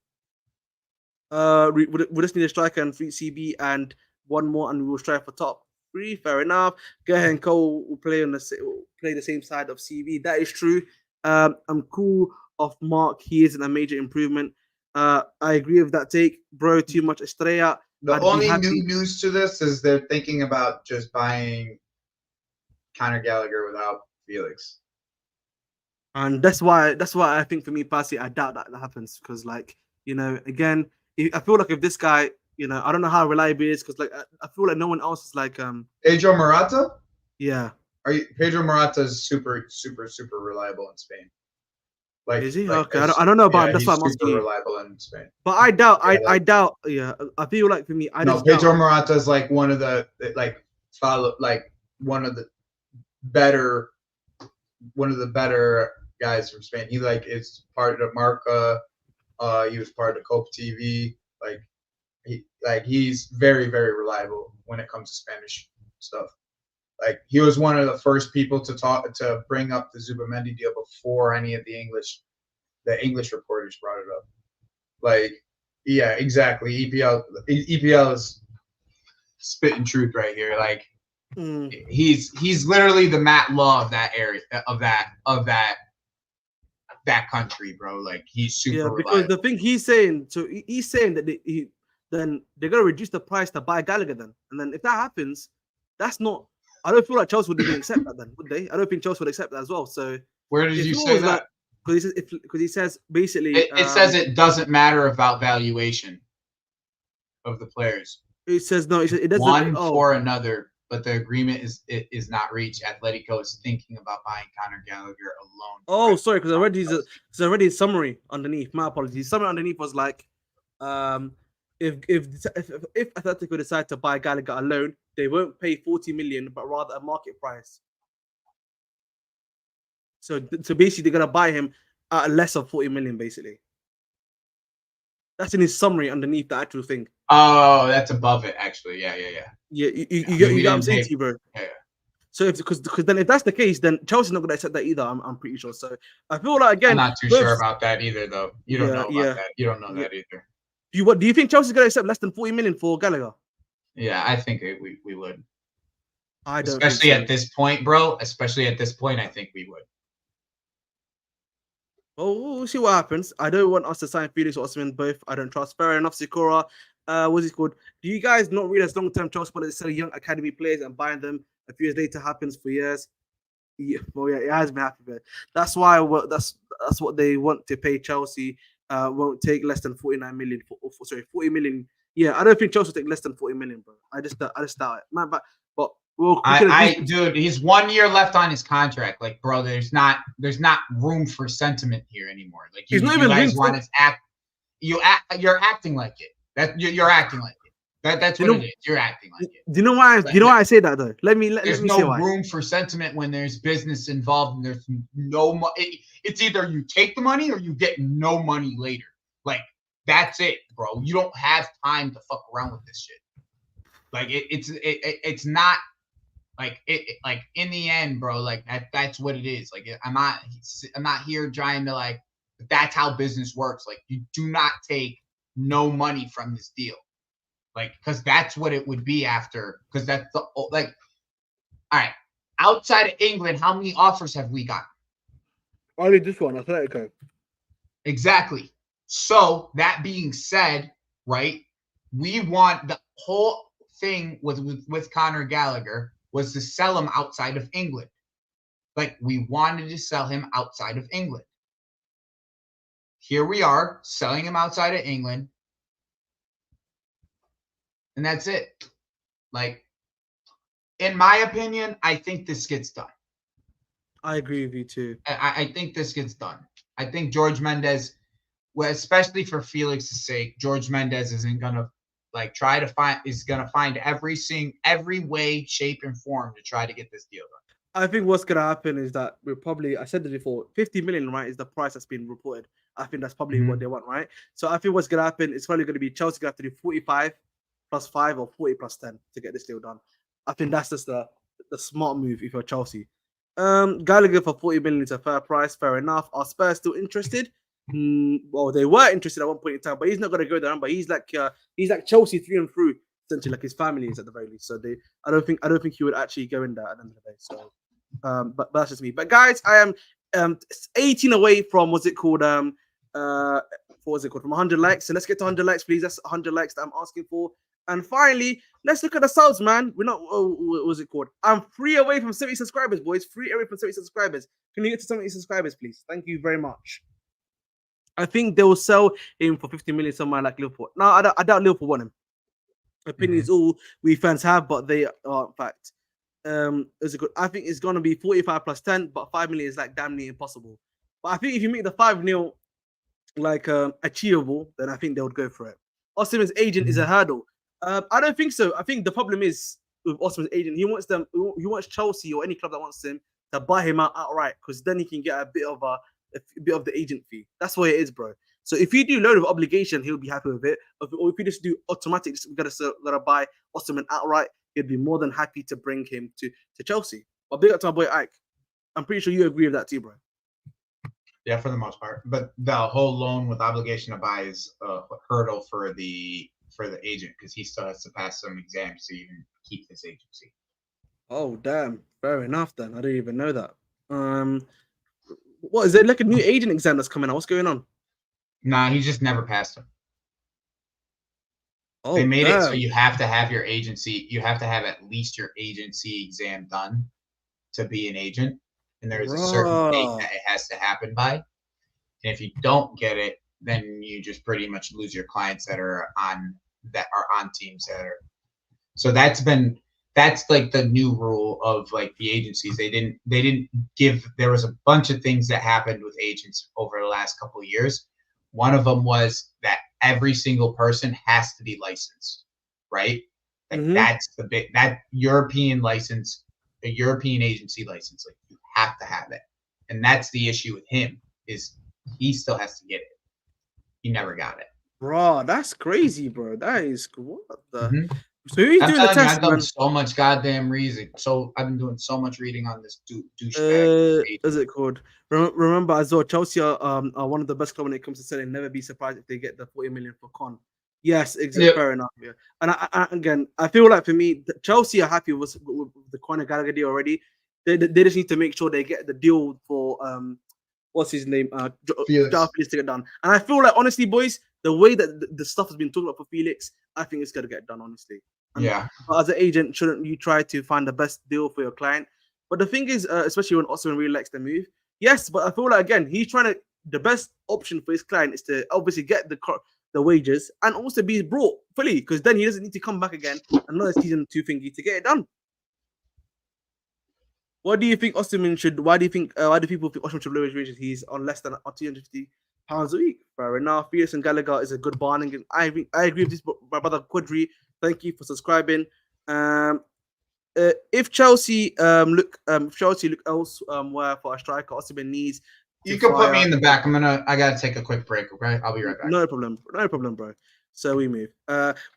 We just need a striker and 3 CB and one more, and we will strive for top 3. Fair enough. Guerra and Cole will play the same side of CB. That is true. I'm cool of Mark. He isn't a major improvement. I agree with that take, bro. Too much Estrella. The only new news to this is they're thinking about just buying Conor Gallagher without Felix, and that's why I think for me personally, I doubt that happens because, like, you know, again, I feel like if this guy, you know, I don't know how reliable he is because, like, I feel like no one else is like Pedro Morata. Yeah, Pedro Morata is super reliable in Spain. Like, is he? Okay, I don't know about him. That's why I'm asking you. Reliable in Spain. But I doubt. I doubt. Yeah, I feel like for me, Pedro Morata is like one of the one of the better guys from Spain. He like is part of Marca. He was part of Cope TV. He's very reliable when it comes to Spanish stuff. Like he was one of the first people to bring up the Zubamendi deal before any of the English reporters brought it up. Like, yeah, exactly. EPL is spitting truth right here. Like, he's literally the Matt Law of that area of that country, bro. Like he's super because reliable. the thing he's saying that then they're gonna reduce the price to buy Gallagher then, and then if that happens, that's not. I don't feel like Chelsea would even accept that then, would they? I don't think Chelsea would accept that as well. So where did you say that? Because he says basically it says it doesn't matter about valuation of the players. It says no. It doesn't. One for another. But the agreement is not reached. Atletico is thinking about buying Conor Gallagher alone. Oh, sorry, because I read his summary underneath. My apologies. Summary underneath was like, if Atletico decide to buy Gallagher alone, they won't pay 40 million, but rather a market price. So basically, they're gonna buy him at less of 40 million, basically. That's in his summary underneath the actual thing. Oh, that's above it, actually. Yeah. Yeah, you get what I'm saying to you, bro. Yeah. So because then if that's the case, then Chelsea's not gonna accept that either. I'm pretty sure. So I feel like again, I'm not too sure about that either, though. You don't know about that. You don't know that either. Do you think Chelsea's gonna accept less than 40 million for Gallagher? Yeah, I think we would. I don't. Especially at this point, bro. Especially at this point, I think we would. Well, we'll see what happens. I don't want us to sign Felix or Osimhen both. I don't trust. Fair enough, Sikora. What's it called? Do you guys not realize long-term trust policy selling young academy players and buying them a few years later happens for years? Yeah, well, yeah, it has been happening. But that's why that's what they want to pay Chelsea. Won't take less than 49 million sorry 40 million. Yeah, I don't think Chelsea will take less than 40 million, bro. I just doubt it, man. But we can agree. Dude, he's 1 year left on his contract. Like, bro, there's not room for sentiment here anymore. Like, He's not you even guys linked. want to act. You're acting like it. You're acting like it. That's what it is. You're acting like it. Do you know why? Do you know why I say that though? Let me There's me no say why. room for sentiment when there's business involved, and there's no money. It's either you take the money or you get no money later. Like, that's it, bro. You don't have time to fuck around with this shit. Like, it's not like like in the end, bro. Like, that's what it is. Like, I'm not here trying to, like, that's how business works. Like, you do not take no money from this deal. Like, because that's what it would be after. Because that's the, like, all right, outside of England, how many offers have we got? Only this one, Atletico. Exactly. So that being said, right, we want the whole thing with Conor Gallagher was to sell him outside of England. Like, we wanted to sell him outside of England. Here we are selling him outside of England. And that's it. Like, in my opinion, I think this gets done. I agree with you too. I think this gets done. I think George Mendes, well, especially for Felix's sake, George Mendes isn't gonna gonna find every way, shape, and form to try to get this deal done. I think what's gonna happen is that we're probably, I said it before, 50 million, right, is the price that's been reported. I think that's probably what they want, right? So I think what's gonna happen is probably gonna be Chelsea gonna have to do 45 plus 5 or 40 plus 10 to get this deal done. I think that's just the smart move if you're Chelsea. Gallagher for 40 million is a fair price, fair enough. Are Spurs still interested? Well, they were interested at one point in time, but he's not gonna go there. But he's like Chelsea through and through, essentially, like his family is at the very least. So I don't think he would actually go in there at the end of the day. So but that's just me. But guys, I am 18 away from what's it called? What was it called? From 100 likes. So let's get to 100 likes, please. That's 100 likes that I'm asking for. And finally, let's look at the subs, man. We're not. What was it called? I'm 3 away from 70 subscribers, boys. 3 away from 70 subscribers. Can you get to 70 subscribers, please? Thank you very much. I think they will sell him for 50 million somewhere like Liverpool. No, I doubt Liverpool want him. Opinion is all we fans have, but they are in fact. Is it good? I think it's gonna be 45 plus 10, but 5 million is like damn near impossible. But I think if you make the 5-0 like achievable, then I think they would go for it. Osimhen's agent is a hurdle. I don't think so. I think the problem is with Osimhen's agent, he wants Chelsea or any club that wants him to buy him out outright, because then he can get a bit of the agent fee. That's what it is, bro. So if you do load of obligation, he'll be happy with it. Or if you just do automatic, just gotta buy Osimhen outright, he'd be more than happy to bring him to Chelsea. But big up to my boy Ike. I'm pretty sure you agree with that too, bro. Yeah, for the most part. But the whole loan with obligation to buy is a hurdle for the agent, because he still has to pass some exams to even keep this agency. Oh damn, fair enough then. I didn't even know that. What is it like a new agent exam that's coming out? What's going on? Nah, he just never passed them. Oh, they made it so you have to have your agency. You have to have at least your agency exam done to be an agent, and there's a certain date that it has to happen by. And if you don't get it, then you just pretty much lose your clients that are on teams that are. So that's like the new rule of like the agencies. They didn't give. There was a bunch of things that happened with agents over the last couple of years. One of them was that every single person has to be licensed, right? Like that's that European license, a European agency license. Like, you have to have it, and that's the issue with him, is he still has to get it. He never got it. Bro, that's crazy, bro. That is what the. So who's doing the test? I've done so much goddamn reading. So I've been doing so much reading on this douchebag. Is it called? Remember as well, Chelsea are one of the best clubs when it comes to selling. Never be surprised if they get the 40 million for Con. Yes, exactly. Yep. Fair enough. Yeah, and again, I feel like for me, Chelsea are happy with the Conor Gallagher deal already. They just need to make sure they get the deal for what's his name? Felix. Felix to get done. And I feel like, honestly, boys, the way that the stuff has been talked about for Felix, I think it's gonna get done, honestly. And Yeah. as an agent, shouldn't you try to find the best deal for your client? But the thing is, especially when Osimhen really likes the move, yes. But I feel like again, he's trying to. The best option for his client is to obviously get the wages and also be brought fully, because then he doesn't need to come back again another season 2 thingy to get it done. What do you think Osimhen should? Why do people think Osimhen should lower his wages? He's on less than £250 a week. Fair enough. Felix and Gallagher is a good bargaining. I agree with this. My brother Quadri, thank you for subscribing. If Chelsea look elsewhere for a striker, Osimhen needs. You can put me in the back. I gotta take a quick break. Okay, I'll be right back. No problem, bro. So we move.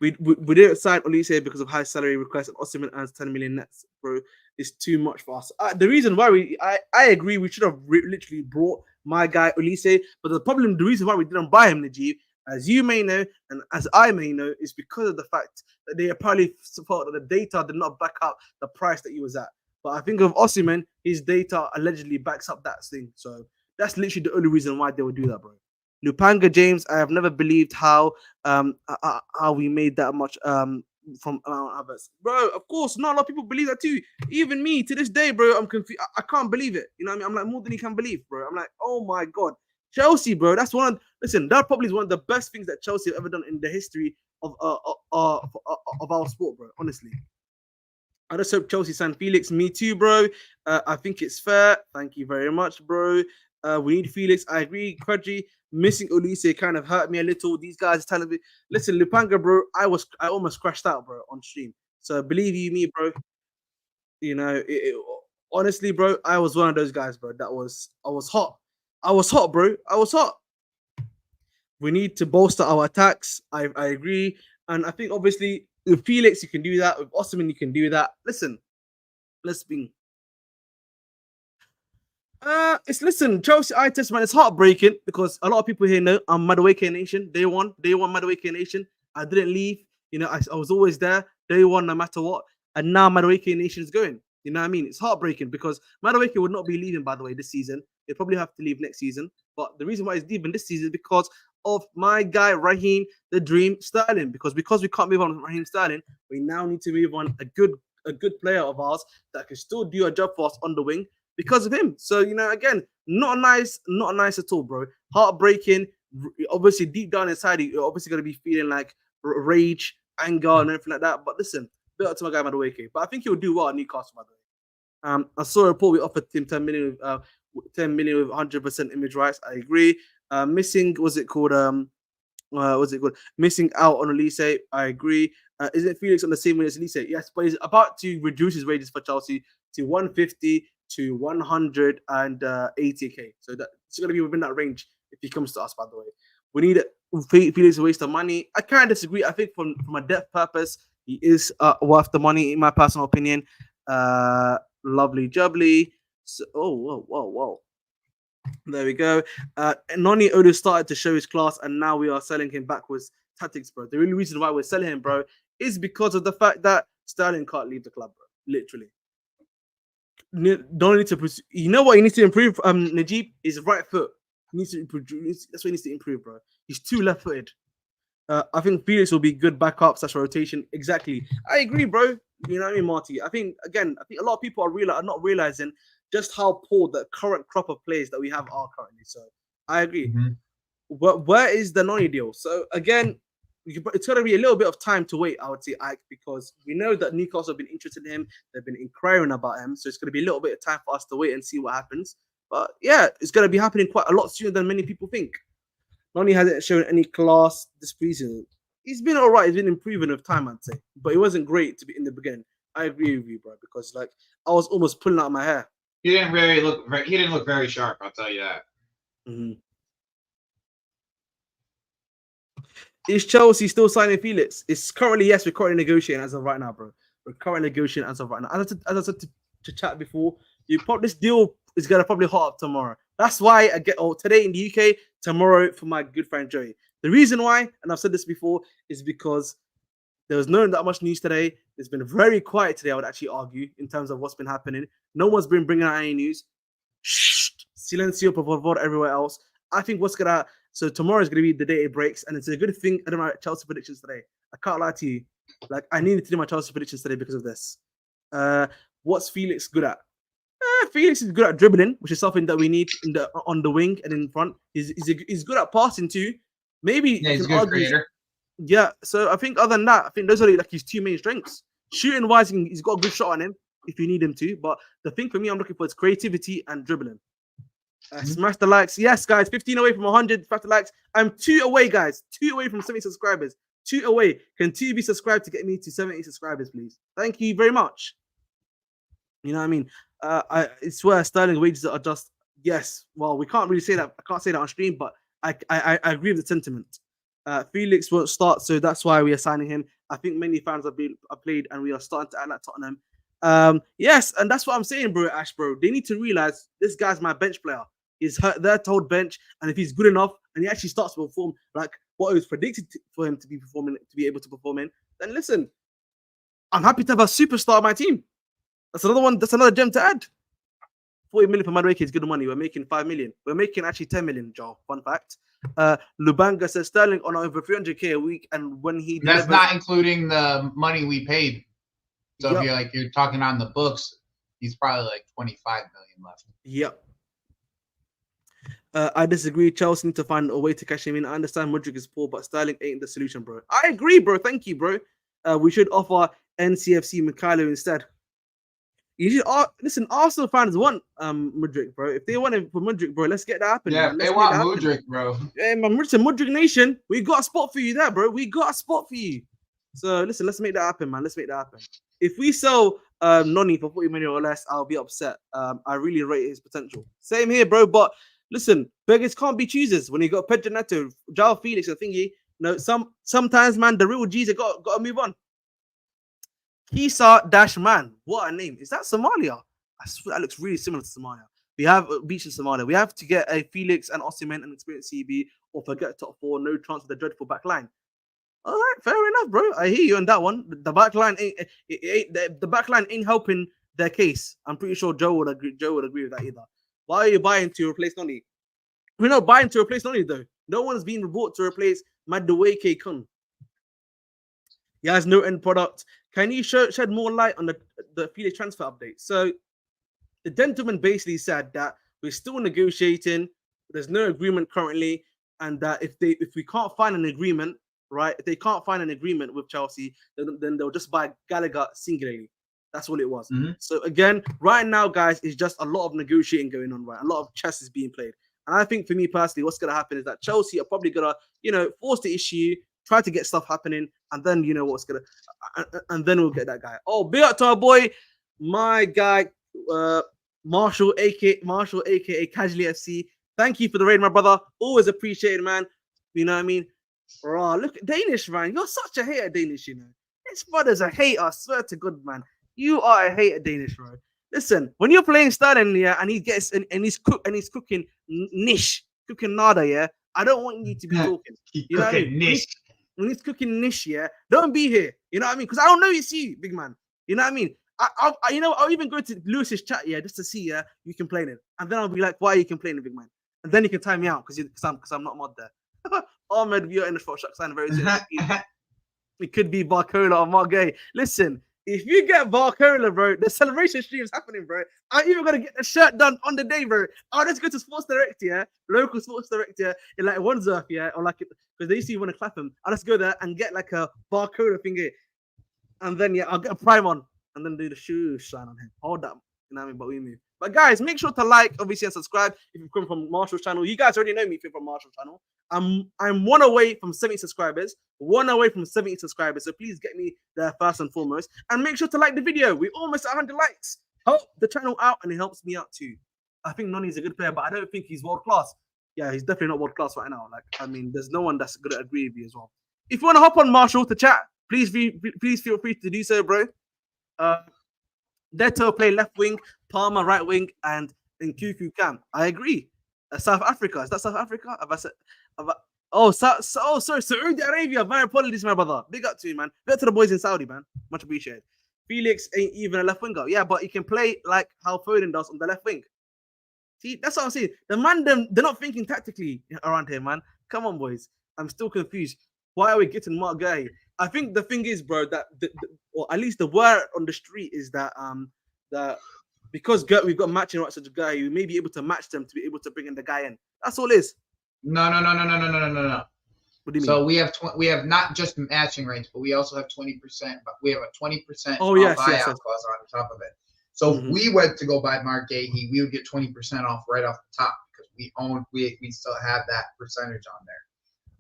We didn't sign Olise because of high salary requests, and Osimhen earns 10 million nets, bro. It's too much for us. The reason why I agree, we should have literally brought my guy Olise, but the reason why we didn't buy him, Najib, as you may know, and as I may know, is because of the fact that they apparently thought that the data did not back up the price that he was at. But I think of Osimhen, his data allegedly backs up that thing. So that's literally the only reason why they would do that, bro. Lupanga James, I have never believed how we made that much from others, bro. Of course, not a lot of people believe that too. Even me to this day, bro. I'm confused. I can't believe it. You know what I mean? I'm like more than you can believe, bro. I'm like, oh my god, Chelsea, bro. That's one. Listen, that probably is one of the best things that Chelsea have ever done in the history of our sport, bro. Honestly. I just hope Chelsea sign Felix. Me too, bro. I think it's fair. Thank you very much, bro. We need Felix. I agree. Quadri, missing Olise kind of hurt me a little. These guys are telling me, listen, Lupanga, bro, I almost crashed out, bro, on stream. So believe you me, bro. You know, honestly, bro, I was one of those guys, bro. I was hot. I was hot, bro. I was hot. We need to bolster our attacks. I agree. And I think obviously with Felix, you can do that. With Osimhen, you can do that. Listen, let's be. Chelsea eye test, man. It's heartbreaking because a lot of people here know I'm Madueke Nation. Day one, Madueke Nation. I didn't leave. You know, I was always there. Day one, no matter what. And now Madueke Nation is going. You know what I mean? It's heartbreaking because Madueke would not be leaving, by the way, this season. He'll probably have to leave next season. But the reason why he's leaving this season is because of my guy Raheem, the Dream Sterling. Because we can't move on with Raheem Sterling, we now need to move on a good player of ours that can still do a job for us on the wing because of him. So, you know, again, not nice at all, bro. Heartbreaking. Obviously, deep down inside, you're obviously going to be feeling like rage, anger, and everything like that. But listen, bit up to my guy Madueke. But I think he'll do well at Newcastle, by the way. I saw a report we offered him 10 million with 100% image rights. I agree. Missing missing out on Olise. I agree. Isn't Felix on the same way as Olise? Yes, but he's about to reduce his wages for Chelsea to 150 to 180k. So that's going to be within that range if he comes to us, by the way. We need Felix a waste of money. I kind of disagree. I think from a depth purpose, he is worth the money, in my personal opinion. Lovely jubbly. So, whoa. There we go. Noni Odo started to show his class, and now we are selling him backwards tactics, bro. The only reason why we're selling him, bro, is because of the fact that Sterling can't leave the club, bro. Literally. Don't need to. You know what he needs to improve? Najib, his right foot. He needs to improve. That's what he needs to improve, bro. He's too left-footed. I think Felix will be good backup / rotation. Exactly. I agree, bro. You know what I mean, Marty? I think a lot of people are not realizing just how poor the current crop of players that we have are currently. So I agree. Mm-hmm. Where is the Noni deal? So again, it's going to be a little bit of time to wait, I would say, Ike, because we know that Newcastle have been interested in him. They've been inquiring about him. So it's going to be a little bit of time for us to wait and see what happens. But yeah, it's going to be happening quite a lot sooner than many people think. Noni hasn't shown any class this preseason. He's been all right. He's been improving with time, I'd say. But it wasn't great to be in the beginning. I agree with you, bro, because like I was almost pulling out my hair. He didn't look very sharp. I'll tell you that. Mm-hmm. Is Chelsea still signing Felix? It's currently, yes, we're currently negotiating as of right now, bro. We're currently negotiating as of right now. As I said to chat before, this deal is gonna probably hot up tomorrow. That's why I get today in the UK, tomorrow for my good friend Joey. The reason why, and I've said this before, is because there was not that much news today. It's been very quiet today, I would actually argue, in terms of what's been happening. No one's been bringing out any news. Shh, Silencio por favor everywhere else. I think so tomorrow is gonna be the day it breaks, and it's a good thing I don't know Chelsea predictions today. I can't lie to you. Like I needed to do my Chelsea predictions today because of this. What's Felix good at? Felix is good at dribbling, which is something that we need on the wing and in front. He's good at passing too. Maybe Yeah, you he's a can good argue. creator. Yeah, so I think other than that, I think those are like his two main strengths. Shooting wise, he's got a good shot on him if you need him to. But the thing for me, I'm looking for is creativity and dribbling. Smash the likes. Yes, guys, 15 away from 100. Smash the likes. I'm 2 away, guys. 2 away from 70 subscribers. 2 away. Can 2 be subscribed to get me to 70 subscribers, please? Thank you very much. You know what I mean? I swear Sterling wages are just yes. Well, we can't really say that. I can't say that on stream, but I agree with the sentiment. Felix won't start, so that's why we are signing him. I think many fans have played, and we are starting to act like Tottenham. Yes, and that's what I'm saying, bro. Ash, bro, they need to realize this guy's my bench player. He's there to hold bench, and if he's good enough and he actually starts to perform like what it was predicted for him to be performing, to be able to perform in, then listen, I'm happy to have a superstar on my team. That's another one. That's another gem to add. 40 million for Madueke is good money. We're making 5 million. We're making actually 10 million, Joe. Fun fact. Lubanga says Sterling on over 300k a week, and when he that's not including the money we paid. So if you're talking on the books, he's probably like 25 million left. Yep. I disagree. Chelsea need to find a way to cash him in. I understand Mudryk is poor, but Sterling ain't the solution, bro. I agree, bro. Thank you, bro. We should offer NCFC Mikhailo instead. You should listen. Arsenal fans want Mudryk, bro. If they want him for Mudryk, bro, let's get that happen. Yeah, they want Mudryk, bro. Hey, man, listen, Mudryk Nation, we got a spot for you there, bro. We got a spot for you. So listen, let's make that happen, man. Let's make that happen. If we sell Noni for 40 million or less, I'll be upset. I really rate his potential. Same here, bro. But listen, beggars can't be choosers. When you got Pedro Neto, João Felix, and thingy, sometimes, man, the real G's have got to move on. Kisa Man. What a name. Is that Somalia? I swear that looks really similar to Somalia. We have beach in Somalia. We have to get a Felix and Osimhen and experienced CB or forget top 4. No chance of the dreadful back line. All right, fair enough, bro. I hear you on that one. The back line the back line ain't helping their case. I'm pretty sure Joe would agree with that either. Why are you buying to replace Noni? We're not buying to replace Noni though. No one's been bought to replace Madueke Kun. He has no end product. Can you shed more light on the Felix transfer update? So the gentleman basically said that we're still negotiating. There's no agreement currently, and that if we can't find an agreement, right? If they can't find an agreement with Chelsea, then they'll just buy Gallagher singularly. That's what it was. Mm-hmm. So again, right now, guys, it's just a lot of negotiating going on, right? A lot of chess is being played. And I think for me personally, what's going to happen is that Chelsea are probably going to, force the issue, try to get stuff happening, and then and then we'll get that guy. Oh, big up to our boy, my guy, Marshall, aka Casually FC. Thank you for the raid, my brother. Always appreciated, man. You know what I mean? Bro, look, Danish, man. You're such a hater, Danish, you know. This brother's a hater, I swear to God, man. You are a hater, Danish, bro. Listen, when you're playing Sterling, yeah, and he's cooking nada, yeah. I don't want you to be talking. You know what I mean? Niche. When he's cooking niche, yeah, don't be here. You know what I mean? Because I don't know it's you, big man. You know what I mean? I'll even go to Lewis's chat, yeah, just to see, yeah, you complaining, and then I'll be like, why are you complaining, big man? And then you can time me out because I'm not mod there. Ahmed, you're in the shot sign very soon. It could be Barcola or Margay. Listen, if you get Barcola, bro, the celebration stream is happening, bro. I'm even gonna get the shirt done on the day, bro. I'll just go to Sports Direct, yeah, local Sports Direct, yeah, in like Wandsworth, yeah, or like because they used to want to clap him. I'll just go there and get like a Barcola finger, and then yeah, I'll get a prime on, and then do the shoe shine on him. Hold that, you know what I mean? But we move. But guys, make sure to like, obviously, and subscribe if you come from Marshall's channel. You guys already know me if you're from Marshall's channel. I'm 1 away from 70 subscribers. 1 away from 70 subscribers. So please get me there first and foremost. And make sure to like the video. We're almost at 100 likes. Help the channel out, and it helps me out too. I think Noni's a good player, but I don't think he's world class. Yeah, he's definitely not world class right now. Like, I mean, there's no one that's gonna agree with you as well. If you want to hop on Marshall to chat, please feel free to do so, bro. Neto play left wing, Palmer right wing, and Nkuku Cam. I agree. South Africa. Is that South Africa? Sorry, Saudi Arabia. My apologies, my brother. Big up to you, man. Big up to the boys in Saudi, man. Much appreciated. Felix ain't even a left winger. Yeah, but he can play like how Foden does on the left wing. See, that's what I'm saying. The man, they're not thinking tactically around here, man. Come on, boys. I'm still confused. Why are we getting Mark Guy? I think the thing is, bro, that or at least the word on the street is that that because we've got matching rights to the guy, we may be able to match them to be able to bring in the guy in. That's all it is. No. What do you mean? So we have not just matching rates, but we also have 20%. But we have a 20% yes, buyout yes. clause on top of it. So if we went to go buy Mark Gahey, we would get 20% off right off the top because we still have that percentage on there.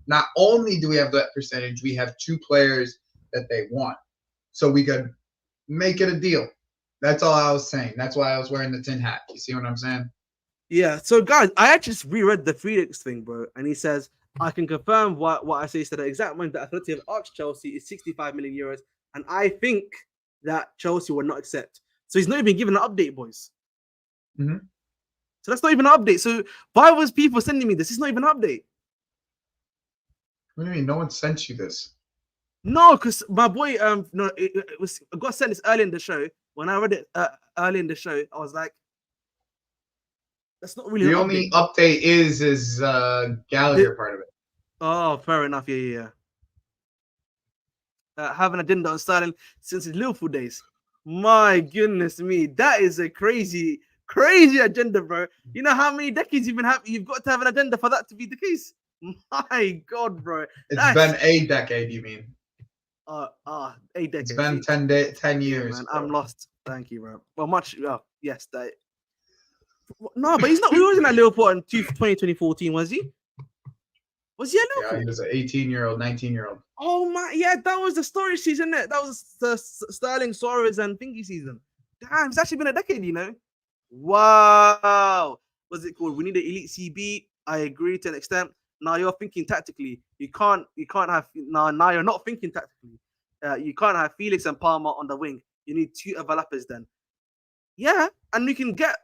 Not only do we have that percentage, we have 2 players that they want. So we could make it a deal. That's all I was saying. That's why I was wearing the tin hat. You see what I'm saying? Yeah. So guys, I actually just reread the Felix thing, bro, and he says I can confirm what I say. So the exact amount that Athletic have asked Chelsea is 65 million euros, and I think that Chelsea will not accept. So he's not even given an update, boys. Mm-hmm. So that's not even an update. So why was people sending me this? It's not even an update. What do you mean? No one sent you this? No, because my boy, no, it got sent this early in the show. When I read it early in the show, I was like, that's not really the only update is Gallagher part of it. Oh, fair enough. Yeah. Have an agenda on Sterling since his Liverpool days. My goodness me, that is a crazy agenda, bro. You know how many decades you've got to have an agenda for that to be the case. My God, bro. It's been a decade, you mean? A decade. It's been 10 years. Man, I'm lost. Thank you, bro. Well, yes, that. No, but he's not. He wasn't at Liverpool in 2014, was he? Was he at Liverpool? Yeah, he was an 18-year-old, 19-year-old. Oh my, yeah, that was the storage season. That was the Sterling, Suarez, and Thingy season. Damn, it's actually been a decade, you know. Wow. What's it called? We need an elite CB. I agree to an extent. Now you're thinking tactically. You can't have now you're not thinking tactically. You can't have Felix and Palmer on the wing. You need 2 overlappers then. Yeah, and we can get.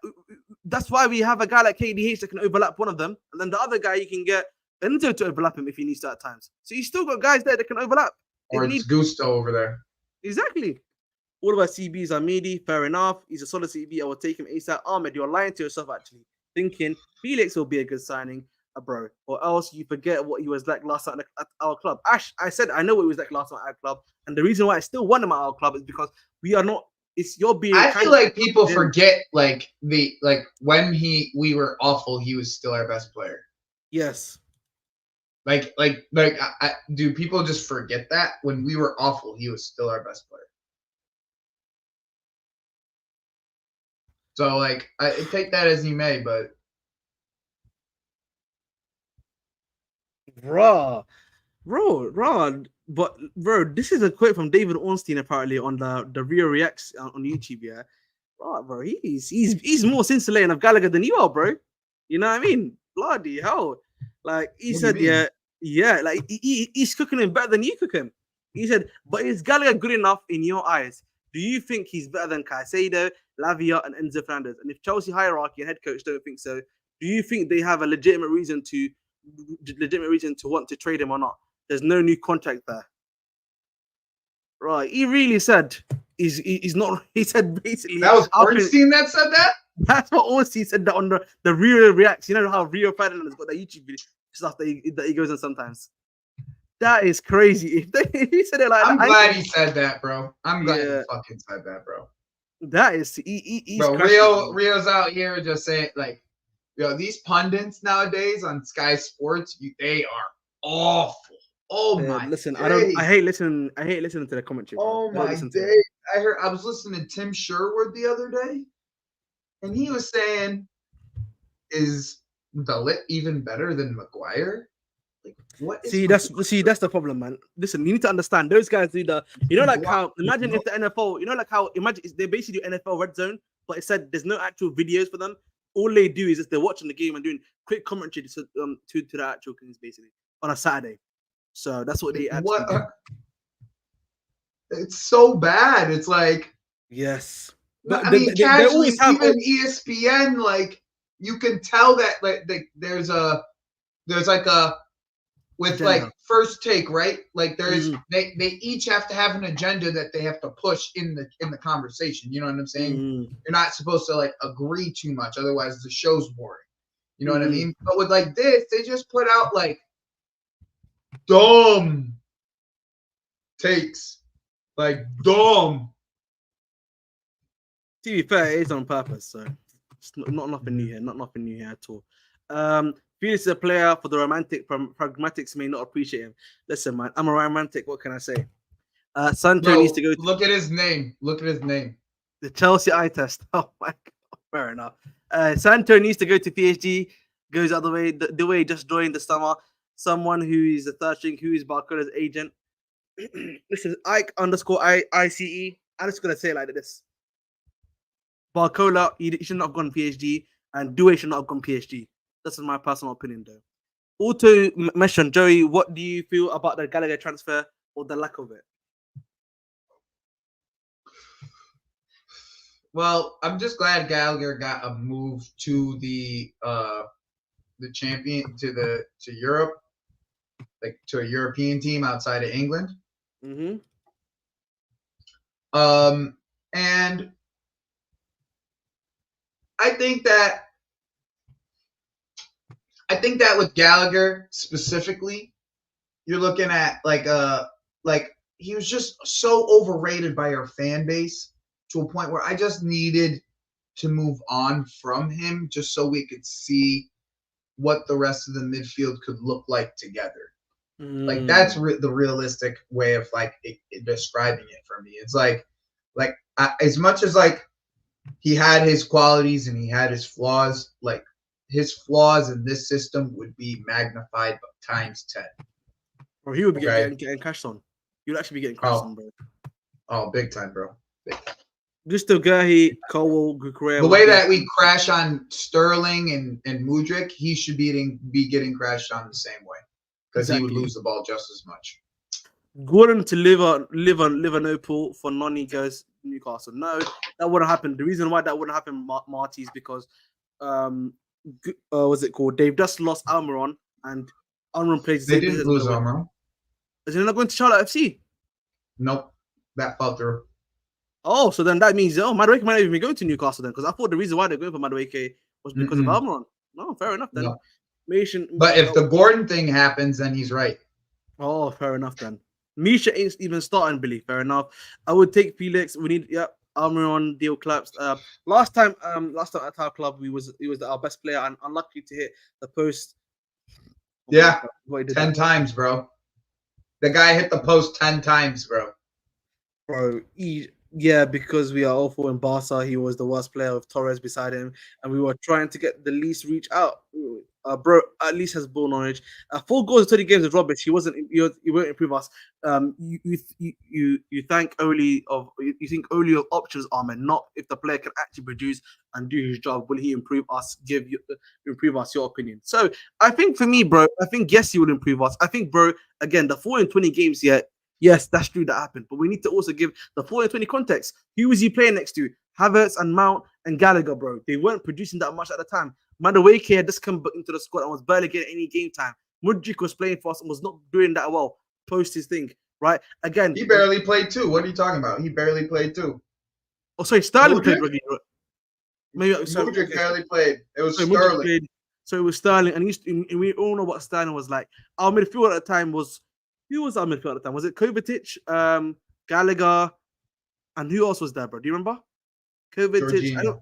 That's why we have a guy like KDH that can overlap one of them, and then the other guy you can get Enzo to overlap him if he needs to at times. So you still got guys there that can overlap. Or it's Gusto over there. Exactly. All of our CBs are meaty. Fair enough. He's a solid CB. I will take him ASAP. Ahmed, you're lying to yourself actually. Thinking Felix will be a good signing, bro. Or else you forget what he was like last night at our club. Ash, I said I know what he was like last night at our club. And the reason why I still want him at our club is because we are not. It's your being. I feel like people forget when we were awful, he was still our best player. Yes. Do people just forget that when we were awful, he was still our best player? So I take that as you may, but raw. But bro, this is a quote from David Ornstein apparently on the Rio Reacts on YouTube. Yeah, bro, he's more scintillating of Gallagher than you are, bro. You know what I mean? Bloody hell! Like he said, yeah, like he's cooking him better than you cook him. He said, but is Gallagher good enough in your eyes? Do you think he's better than Caicedo, Lavia, and Enzo Fernandez? And if Chelsea hierarchy and head coach don't think so, do you think they have a legitimate reason to want to trade him or not? There's no new contract there. Right. He really said he's not. He said basically that was Ornstein that said that. That's what Ornstein said that on the Rio Reacts. You know how Rio Ferdinand has got that YouTube video stuff that he goes on sometimes. That is crazy. If he said it like I'm glad he said that, bro. I'm glad he fucking said that, bro. That is he's bro. Rio's out here just saying these pundits nowadays on Sky Sports, they are awful. Oh my! Listen, days. I hate listening to the commentary. Oh my day! I was listening to Tim Sherwood the other day, and he was saying, "Is Dalit even better than Maguire?" Like, what? That's the problem, man. Listen, you need to understand those guys do how imagine if the NFL, imagine they basically do NFL Red Zone, but it said there's no actual videos for them. All they do is just they're watching the game and doing quick commentary to the actual things basically on a Saturday. So that's what they actually do. It's so bad. It's like yes. But casually, even ESPN, you can tell that there's a with agenda. like first take, right? Like there's Mhm. they each have to have an agenda that they have to push in the conversation. You know what I'm saying? Mhm. You're not supposed to like agree too much, otherwise the show's boring. You know what I Mhm. mean? But with like this, they just put out like dumb takes, like dumb. To be fair, it is on purpose, so it's not nothing new here. Not nothing new here at all. Felix is a player for the romantic. Pragmatics may not appreciate him. Listen, man, I'm a romantic. What can I say? Sancho needs to Bro, go to look at his name. Look at his name. the Chelsea eye test. Oh my god, fair enough. Sancho needs to go to PSG. Goes out the way. The way he just joined the summer. Someone who is a third string, who is Barcoda's agent. This is Ike underscore ICE. I'm just gonna say it like this. Barcola, he should not have gone PSG, and Due should not have gone PSG. This is my personal opinion, though. Also, mentioned Joey. What do you feel about the Gallagher transfer or the lack of it? Well, I'm just glad Gallagher got a move to the champion to Europe, like to a European team outside of England. Mm-hmm. And I think that with Gallagher specifically, you're looking at like he was just so overrated by our fan base to a point where I just needed to move on from him just so we could see what the rest of the midfield could look like together. Like that's the realistic way of like describing it for me. It's like as much as like he had his qualities and he had his flaws, like his flaws in this system would be magnified times 10. Or he would be Okay. getting cashed on. You'd actually be getting cashed on, Oh, bro. big time, bro. Gusto Gahi, Cole, Gucrea The would way be. that we crash on Sterling and Mudryk, he should be getting crashed on the same way because he would Exactly. lose the ball just as much. Gordon to Liverpool for Noni goes Newcastle. No, that wouldn't happen. The reason why that wouldn't happen, Marty, is because what's it called? They've just lost Almiron, and Almiron plays the They same didn't position lose as well. Almiron. Is he not going to Charlotte FC? Nope, that fell through. Oh, so then that means Madueke might not even be going to Newcastle then, because I thought the reason why they're going for Madueke was because of Almiron. No, fair enough then. No. Misha, But if the Gordon thing happens, then he's right. Oh, fair enough then. Misha ain't even starting, Billy. Fair enough. I would take Felix. We need Almiron deal collapsed. Last time at our club, he was our best player and unlucky to hit the post. Yeah, what 10 times, bro. The guy hit the post 10 times, bro. Bro, yeah, because we are awful in Barca. He was the worst player with Torres beside him, and we were trying to get the least reach out. Bro, at least has ball knowledge. 4 goals in 20 games is rubbish. He won't improve us. You think only of options, Armin, not if the player can actually produce and do his job. Will he improve us? Improve us your opinion. So I think for me, bro, I think yes, he would improve us. I think, bro, again, the 4 in 20 games, yeah. Yes, that's true. That happened, but we need to also give the 4 and 20 context. Who was he playing next to? Havertz and Mount and Gallagher, bro. They weren't producing that much at the time. Madueke had just come into the squad and was barely getting any game time. Mudryk was playing for us and was not doing that well post his thing, right? Again, he barely played too. What are you talking about? He barely played too. Oh, sorry, Sterling played rugby. Maybe Mudryk barely played. It was sorry, Sterling. played, so it was Sterling, and we all know what Sterling was like. Our midfield at the time was who was our midfield at the time? Was it Kovacic, Gallagher, and who else was there, bro? Do you remember? Kovacic.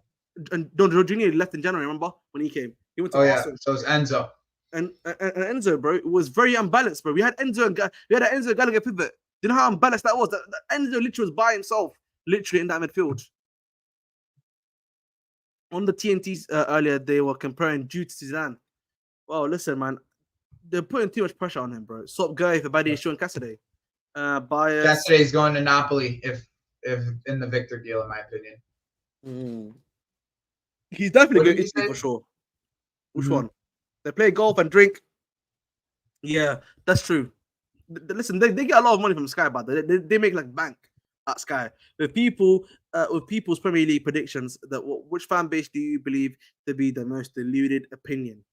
And Jorginho left in January. Remember when he came? He went to Arsenal. So it's Enzo. And Enzo, bro, it was very unbalanced, bro. We had Enzo Gallagher pivot. Do you know how unbalanced that was? That Enzo literally was by himself, literally in that midfield. On the TNT earlier, they were comparing Jude to Zidane. Well, listen, man, they're putting too much pressure on him, bro. Swap guy for Badi Shaw and Cassidy. Bias. Cassiday's going to Napoli if in the Victor deal, in my opinion. He's definitely going to Italy for sure. Which one? They play golf and drink. Yeah, that's true. Listen, they get a lot of money from Sky, but they make like bank at Sky. With people's Premier League predictions, that which fan base do you believe to be the most deluded opinion?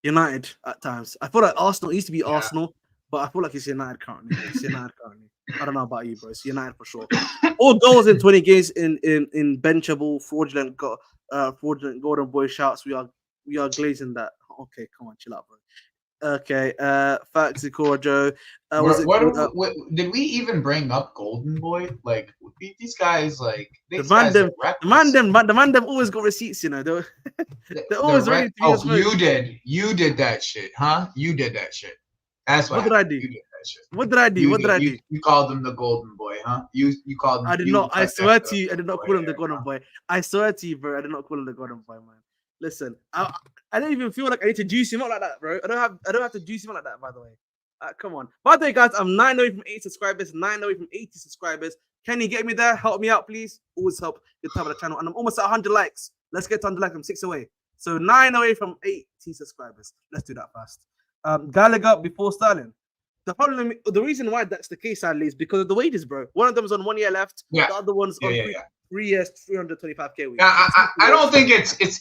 United at times. I feel like Arsenal used to be Yeah. Arsenal, but I feel like it's United currently. Bro. It's United currently. I don't know about you, bro. It's United for sure. All goals in 20 games in benchable fraudulent golden boy shouts. We are glazing that. Okay, come on, chill out, bro. Okay, facts, Joe. Was it called? Did we even bring up Golden Boy? Like these guys, like The these man guys them, are the reckless. man them always got receipts, you know. They're always ready to be Oh, exposed. you did that shit, huh? You did that shit. That's What what did I happened. do? You did that shit. What did I do? You What did did. I do? You called him the Golden Boy, huh? You called him. I did You not. I typed that swear shit to up, you, I did Golden not Boy call him the hair, golden huh? boy. I swear to you, bro, I did not call him the golden boy, man. Listen, I don't even feel like I need to juice him up like that, bro. I don't have to juice him up like that, by the way. Come on. By the way, guys, I'm 9 away from 8 subscribers, 9 away from 80 subscribers. Can you get me there? Help me out, please. Always help the top of the channel. And I'm almost at 100 likes. Let's get to 100 likes. I'm 6 away. So 9 away from 80 subscribers. Let's do that fast. Gallagher before Sterling. The reason why that's the case, sadly, is because of the wages, bro. One of them is on 1 year left. Yeah. The other one's on Yeah. 3 years, 325k. Yeah, I don't think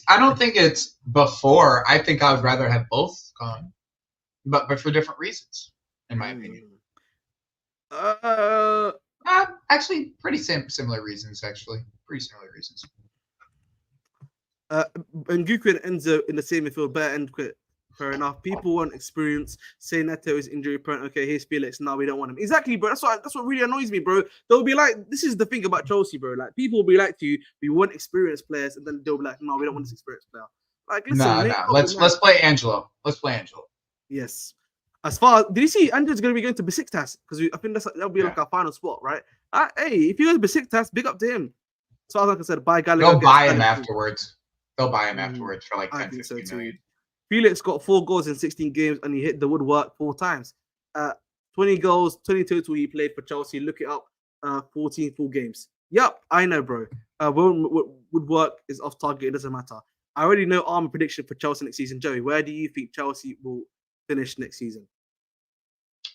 I don't think it's before. I think I would rather have both gone, but for different reasons, in my opinion. Actually, pretty similar reasons. Actually, pretty similar reasons. Nguku and Enzo in the same midfield, better end quit. Fair enough. People want experience. Say Neto is injury prone. Okay, here's Felix. No, we don't want him. Exactly, bro. That's what really annoys me, bro. They'll be like, this is the thing about Chelsea, bro. Like, people will be like to you, we want experienced players, and then they'll be like, no, we don't want this experienced player. Like, listen, nah. Let's play Angelo. Let's play Angelo. Yes. As far as, did you see Andrew's going to be going to Besiktas? Because I think that'll be like our final spot, right? Hey, if you go to Besiktas, big up to him. So like I said, buy Gallagher. They'll buy him afterwards. They'll buy him afterwards for like 10, 15 million. Felix got 4 goals in 16 games and he hit the woodwork 4 times. 20 goals, 20 total he played for Chelsea. Look it up. 14 full games. Yep, I know, bro. Woodwork is off target. It doesn't matter. I already know our prediction for Chelsea next season. Joey, where do you think Chelsea will finish next season?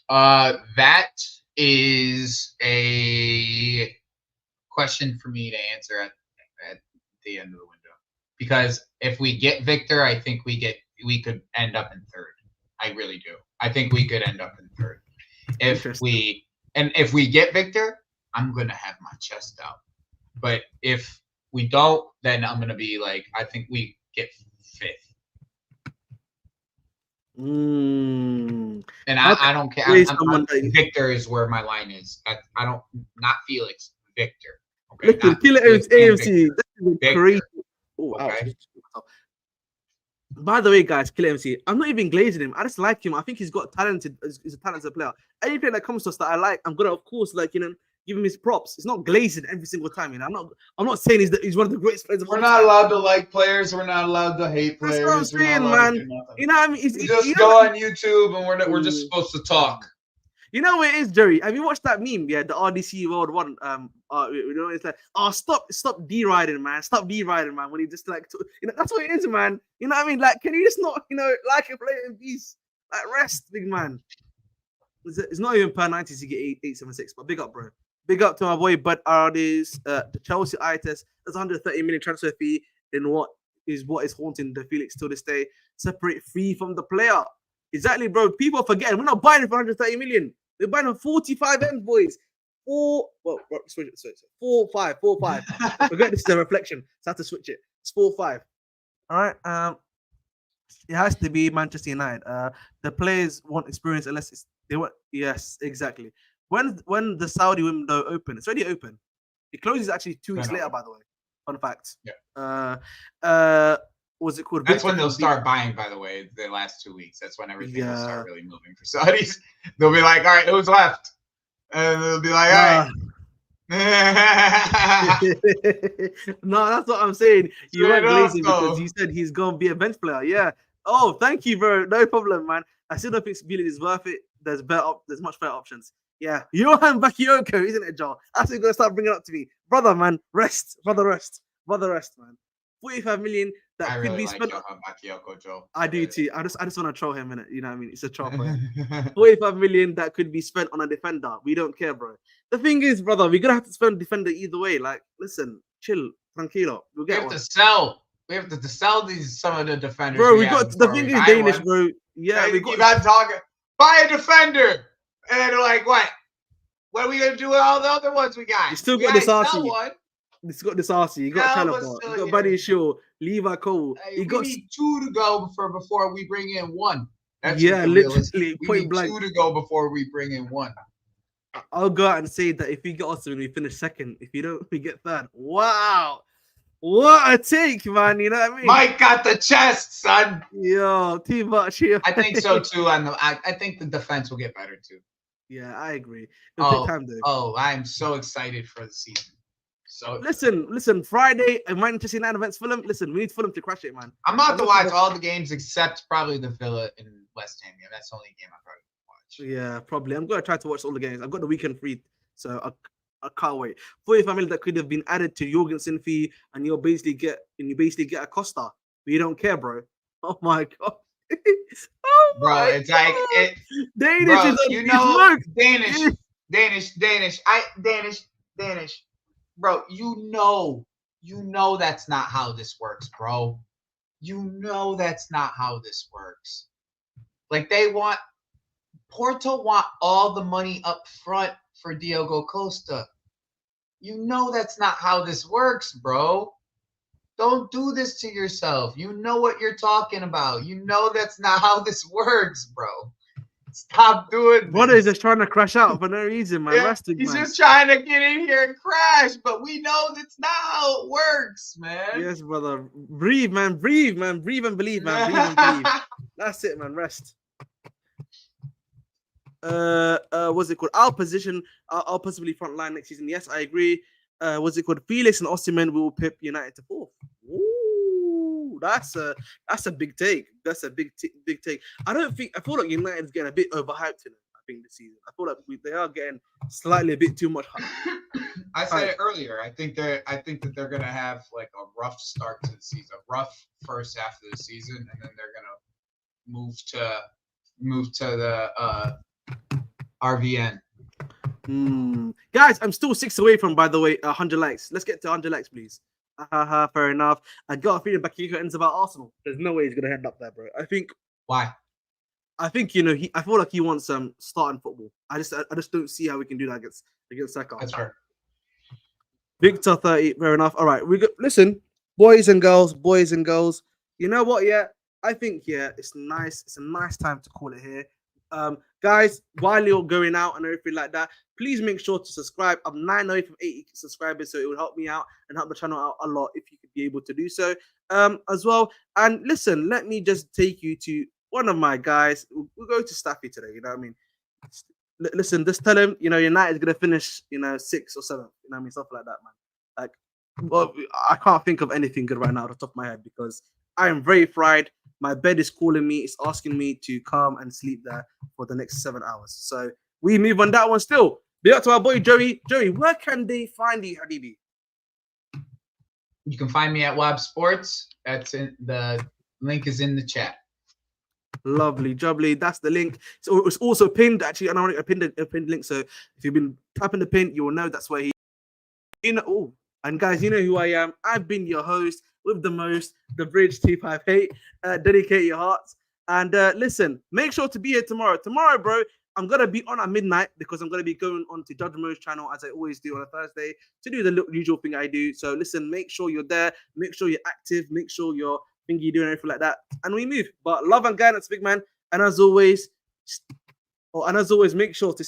That is a question for me to answer at the end of the window. Because if we get Victor, I think we could end up in third. I really do. I think we could end up in third. If we get Victor, I'm gonna have my chest out. But if we don't, then I'm gonna be like, I think we get 5th. And I don't care. Victor is where my line is. I don't, not Felix, Victor. Okay. Look, Killer AMC. This is crazy. Oh, okay. By the way, guys, Killer MC, I'm not even glazing him. I just like him. I think he's got talented. He's a talented player. Any player that comes to us that I like, I'm gonna, of course, like, you know, give him his props. It's not glazing every single time. You know, I'm not saying he's one of the greatest players. We're not allowed to like players. We're not allowed to hate players. That's what I'm saying, man. You know what I mean? We just go on YouTube and we're just supposed to talk. You know what it is, Jerry? Have you watched that meme? Yeah, the RDC World One. You know, it's like, oh, stop D-riding, man. Stop D-riding, man. When he just like, you know, that's what it is, man. You know what I mean? Like, can you just not, you know, like a player in peace? Like, rest, big man. It's not even per 90 to get 876, but big up, bro. Big up to my boy Bud Ardis, the Chelsea eye test. That's 130 million transfer fee in what is haunting the Felix till this day. Separate fee from the player. Exactly, bro. People are forgetting. We're not buying it for 130 million. We're buying for 45 M, boys. 4, 5. Forget this is a reflection. So I have to switch it. It's 4-5. All right. It has to be Manchester United. The players want experience unless they want. Yes, exactly. When the Saudi window open, it's already open. It closes actually 2 weeks later, by the way. Fun fact. Yeah. What's it called? That's when they'll start buying, by the way, the last 2 weeks. That's when everything will start really moving for Saudis. They'll be like, all right, who's left? And they'll be like, all right. No, that's what I'm saying. You weren't glazing because you said he's going to be a bench player. Yeah. Oh, thank you, bro. No problem, man. I still don't think Billy is worth it. There's much better options. Yeah. Johan Bakayoko, isn't it, Joel? That's what you're going to start bringing up to me. Brother, man. Rest. Brother, rest, man. 45 million that could be spent. I do too. I just want to troll him in it. You know what I mean? It's a troll for him. 45 million that could be spent on a defender. We don't care, bro. The thing is, brother, we're gonna have to spend defender either way. Like, listen, chill, tranquilo. We'll get to sell. We have to sell some of the defenders. Bro, we we have got the before we thing is buy Danish, one. bro. Yeah, And we you keep got. on talking. Buy a defender, and they're like, what? What are we gonna do with all the other ones we got? You still We got gotta this sell RC. one. It's got this RC. You got No, but Chalobah. still You got here. Buddy Shaw, Levi Cole. Hey, You we got need 2 to go before we bring in 1. That's yeah, what the realistic. literally We point need blank. 2 to go before we bring in 1. I'll go out and say that if you get Osimhen, we finish second. If you don't, we get third. Wow, what a take, man! You know what I mean? Mike got the chest, son. Yo, too much here. I think so too. I think the defense will get better too. Yeah, I agree. It'll take time though. Oh, I'm so excited for the season. So listen. Friday, Manchester United events Fulham. Listen, we need Fulham to crash it, man. I'm about to watch all the games except probably the Villa and West Ham game. That's the only game I probably watch. Yeah, probably. I'm gonna try to watch all the games. I've got the weekend free, so I can't wait. 45 million that could have been added to Jorgensen fee, and you basically get a Costa. But you don't care, bro. Oh my god. Oh bro, my it's like it. Danish bro, is you know, Danish. Danish. Bro, you know that's not how this works, bro. You know that's not how this works. Like Porto want all the money up front for Diogo Costa. You know that's not how this works, bro. Don't do this to yourself. You know what you're talking about. You know that's not how this works, bro. Stop doing this. Brother is just trying to crash out for no reason, man. Yeah, he's just trying to get in here and crash, but we know that's not how it works, man. Yes, brother. Breathe, man. Breathe, man. Breathe and believe, man. Breathe and believe. That's it, man. Rest. What's it called? Our position, our possibly front line next season. Yes, I agree. What's it called? Felix and Osimhen will pip United to 4th. Ooh, that's a big take. That's a big take. I feel like United's getting a bit overhyped in it, I think this season. I feel like they are getting slightly a bit too much hype. I said it earlier. I think that they're gonna have like a rough start to the season, a rough first half of the season, and then they're gonna move to the RVN. Guys, I'm still 6 away from, by the way, 100 likes. Let's get to 100 likes, please. Fair enough. I got a feeling Bakayoko ends about Arsenal. There's no way he's gonna end up there, bro. I think. Why? I think I feel like he wants starting football. I just don't see how we can do that against Saka. That's fair. Victor 30. Fair enough. All right, listen, boys and girls. You know what? Yeah, I think it's nice. It's a nice time to call it here. Guys, while you're going out and everything like that, please make sure to subscribe. I'm 9 away from 80 subscribers, so it would help me out and help the channel out a lot if you could be able to do so as well. And listen, let me just take you to one of my guys. We'll go to Staffy today. You know what I mean? Listen, just tell him, United's gonna finish, 6th or 7th. You know what I mean? Stuff like that, man. Like, well, I can't think of anything good right now off the top of my head because I am very fried. My bed is calling me. It's asking me to come and sleep there for the next 7 hours. So we move on that one still. Be up to our boy Joey. Joey, where can they find you, Habibi? You can find me at Wab Sports. That's the link is in the chat. Lovely, jubbly. That's the link. So it's also pinned. Actually, I pinned a pinned link. So if you've been tapping the pin, you will know that's where he. Oh, and guys, you know who I am. I've been your host with the most, the Bridge 258. Dedicate your hearts and listen. Make sure to be here tomorrow. Tomorrow, bro, I'm gonna be on at midnight because I'm gonna be going on to Judge Mo's channel as I always do on a Thursday to do the usual thing I do. So listen, make sure you're there. Make sure you're active. Make sure you're thingy doing everything like that, and we move. But love and guidance, big man. And as always, make sure to